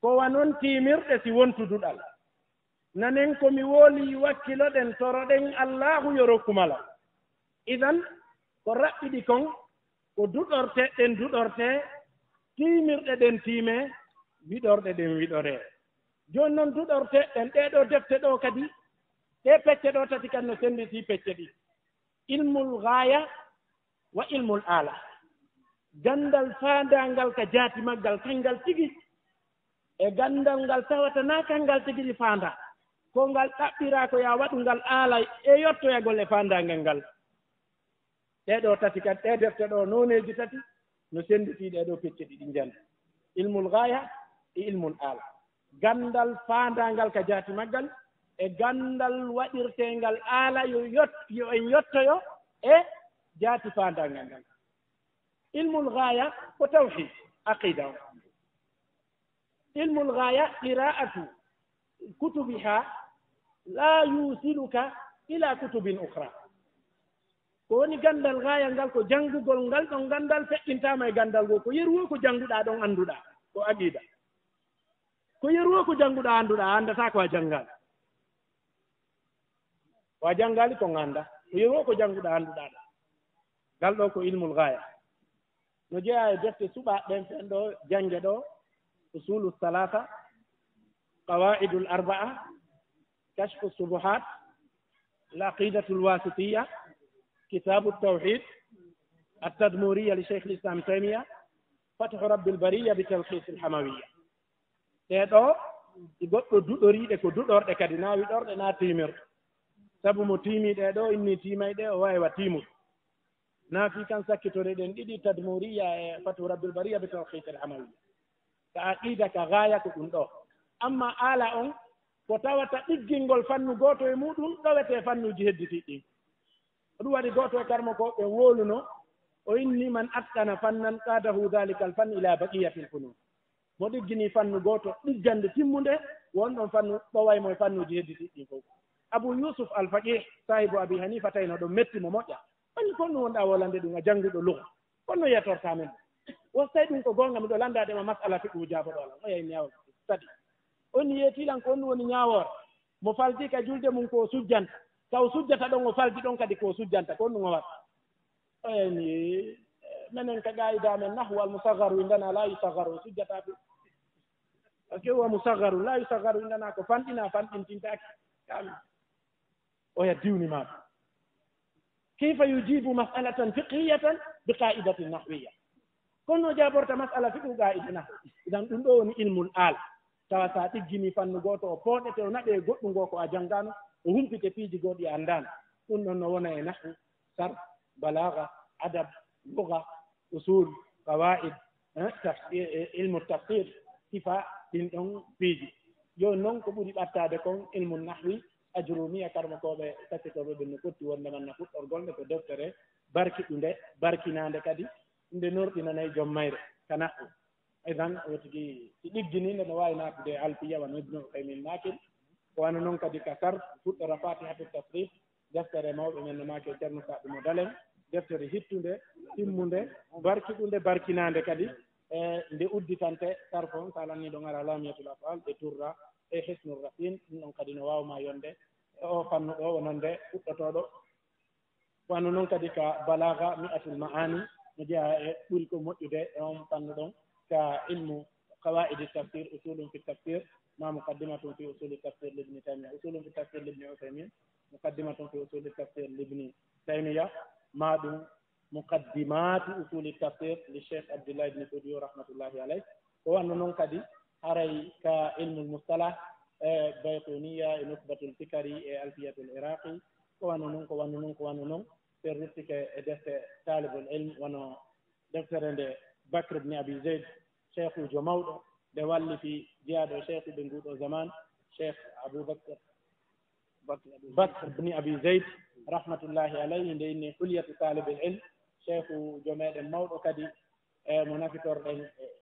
ko wanon tiimirɗe si wontu duɗal nanen ko mi wooli wakkiloɗen toroɗen allahu yo rokkumala idan ko raɓɓiɗi kon ko duɗorteɗen duɗortee tiimirɗe ɗen tiime wiɗorɗe ɗen wiɗoree jooni noon duɗorteɗen ɗeɗo defte ɗo kadi ɗe pecce ɗo tati kadi no sennditi pecce ɗi ilmul gaaya wa ilmul aala ganndal faandaangal ka jaati maggal kanngal tigi e ganndal ngal tawata naa kanngal tigi ɗi faanda ko ngal ɗaɓɓiraa ko ya waɗu ngal aala e yottoyagol e faandaangal ngal ɗeɗo tati kadi ɗe defte ɗo nooneeji tati no sennditi ɗeɗo pecce ɗiɗi njandi ilmul gaaya e ilmul aala ganndal faandaangal ka jaati maggal e ganndal waɗirteengal aala yo en yottoyo e jaati faandaangal ngal ilmul gaaya ko tawhid aqida o ilmul gaaya qira'atu kutubiha la yusiluka ila kutubin ukhra ko woni ganndal gaaya ngal ko janngugol ngal ɗon ganndal feƴƴintaama e ganndal ngoo ko yeru ko jannguɗaa ɗon annduɗaa ko aqida ko yeru ko jannguɗaa annduɗaa anndataa ko a janngaali ko a janngaali ko ngannda ko yeru ko jannguɗaa annduɗaa ɗo ngal ɗo ko ilmul gaaya no jeeya e defte suɓaaɓe ɓen fen ɗo jannge ɗo usulu salasa qawaidul arbaa kashfu subuhat al aqidatu lwasitiya kitabu tawhid التدمورية لشيخ الإسلام تيمية فتح رب البرية بتلخيص الحموية تيدو يقول دوري ديكو دور ديكادي ناوي دور دينا تيمير سابو مو تيمي ديدو إني تيمي دي واي وتيمو نافي كان سكتو دين دي تدمورية فتح رب البرية بتلخيص الحموية كعقيدة كغاية كندو amma aala on ko tawata ɗiggingol fannu gooto e muɗum ɗowete fannuji hedditiɗɗin ko ɗum waɗi gooto e karmo ko ɓe woluno o inni man atqana fannan qadahu dalika al fan ila baqiyatil funun mo ɗiggini fannu gooto ɗiggande timmunde wonɗon fannu ɓowaymo e fannuji hedditiɗɗin fof abou yusuf alfaqih sahibu abi hanifa tawino ɗo metti mo moƴƴa ani konno wonɗa wolande ɗum a jannguɗo luga konno yiyatortamen won tawi ɗum ko gonga miɗo landadema masala fiɗu jaaboɗo alam o yayni ñawol tadi on yeetilan ko on ɗum woni ñawoore mo falti ka julde mum ko sujjanta taw sujjata ɗon o falti ɗon kadi ko sujjanta ko on ɗum o waɗa o yayni menen ka gayidamen nahwu al musagaru indana la yusagaru sujjata ɗum par ce que wa musagaru la yusagaru indana ko fanɗina fanɗintintaki kam oya diwni maɗum kayfa yujibu mas'alatan fiqhiyatan bi qa'idatin nahwiya kono jaborta mas'ala fiqhu qa'ida nahwi idan ɗum ɗo woni ilmul al tawa sa ɗiggini fannu gooto o pooɗete o naɓe goɗɗum ngoo ko a janngano o humpite piiji gooɗi anndano ɗum ɗon no wona e nahwu sarf balaga adab luga usul qawaid ilmu tafsir sifa ɗin ɗon piiji joni noon ko ɓuri ɓattade kon ilmu nahwi ajrumiya karma koɓe takkitoɓe ɓe no fotti wonde man no fuɗɗorgol nde ko deftere barkiɗunde barkinande kadi nde norɗinanayi joom mayre ka nahwu idan o tigi si ɗiggininde no wawi natude alfiya wano ibnu kaymin makil wano noon kadi ka sarf fuɗɗora fatihatu tasrif deftere mawɓe men no makil ceerno saɗumo dalen deftere hittunde timmunde barkiɗunde barkinande kadi nde udditante sarf on so alanni ɗon ara lamiyatul afal ɓe turra e hisnul rasin ɗum ɗon kadi no wawma yonde o fannu ɗo wononde fuɗɗotoɗo wano noon kadi ka balaga mi'atul ma'ani no jeeya e ɓuri ko moƴƴude e on fannu ɗon ka ilmu qawaidi tafsir usulum fi tafsir ma muqaddimatun fi usuli tafsir libni taymiya usulum fi tafsir libni usaymin muqaddimatun fi usuli tafsir libni taymiya ma ɗum muqaddimatu usuli tafsir li cheikh abdoullah ibni foudio rahmatullahi alayh ko wanno noon kadi haray ka ilmul mustalah e baytuniya e nusbatul fikari e alfiyatul iraqi ko wanno noon ko wanno noon ko wanno noon ser ruttike e defte talibul ilm wono deftere nde bakre ibni abi zeyd cheikh ujo mawɗo nde wallifi jeyaɗo cheikh uɓe nguɗo zaman cheikh aboubacre bakre ibni abi zeyd rahmatullahi alayhi nde inni hulyatu talibul ilm cheikh ujo meɗen mawɗo kadi e mo nafitorɗen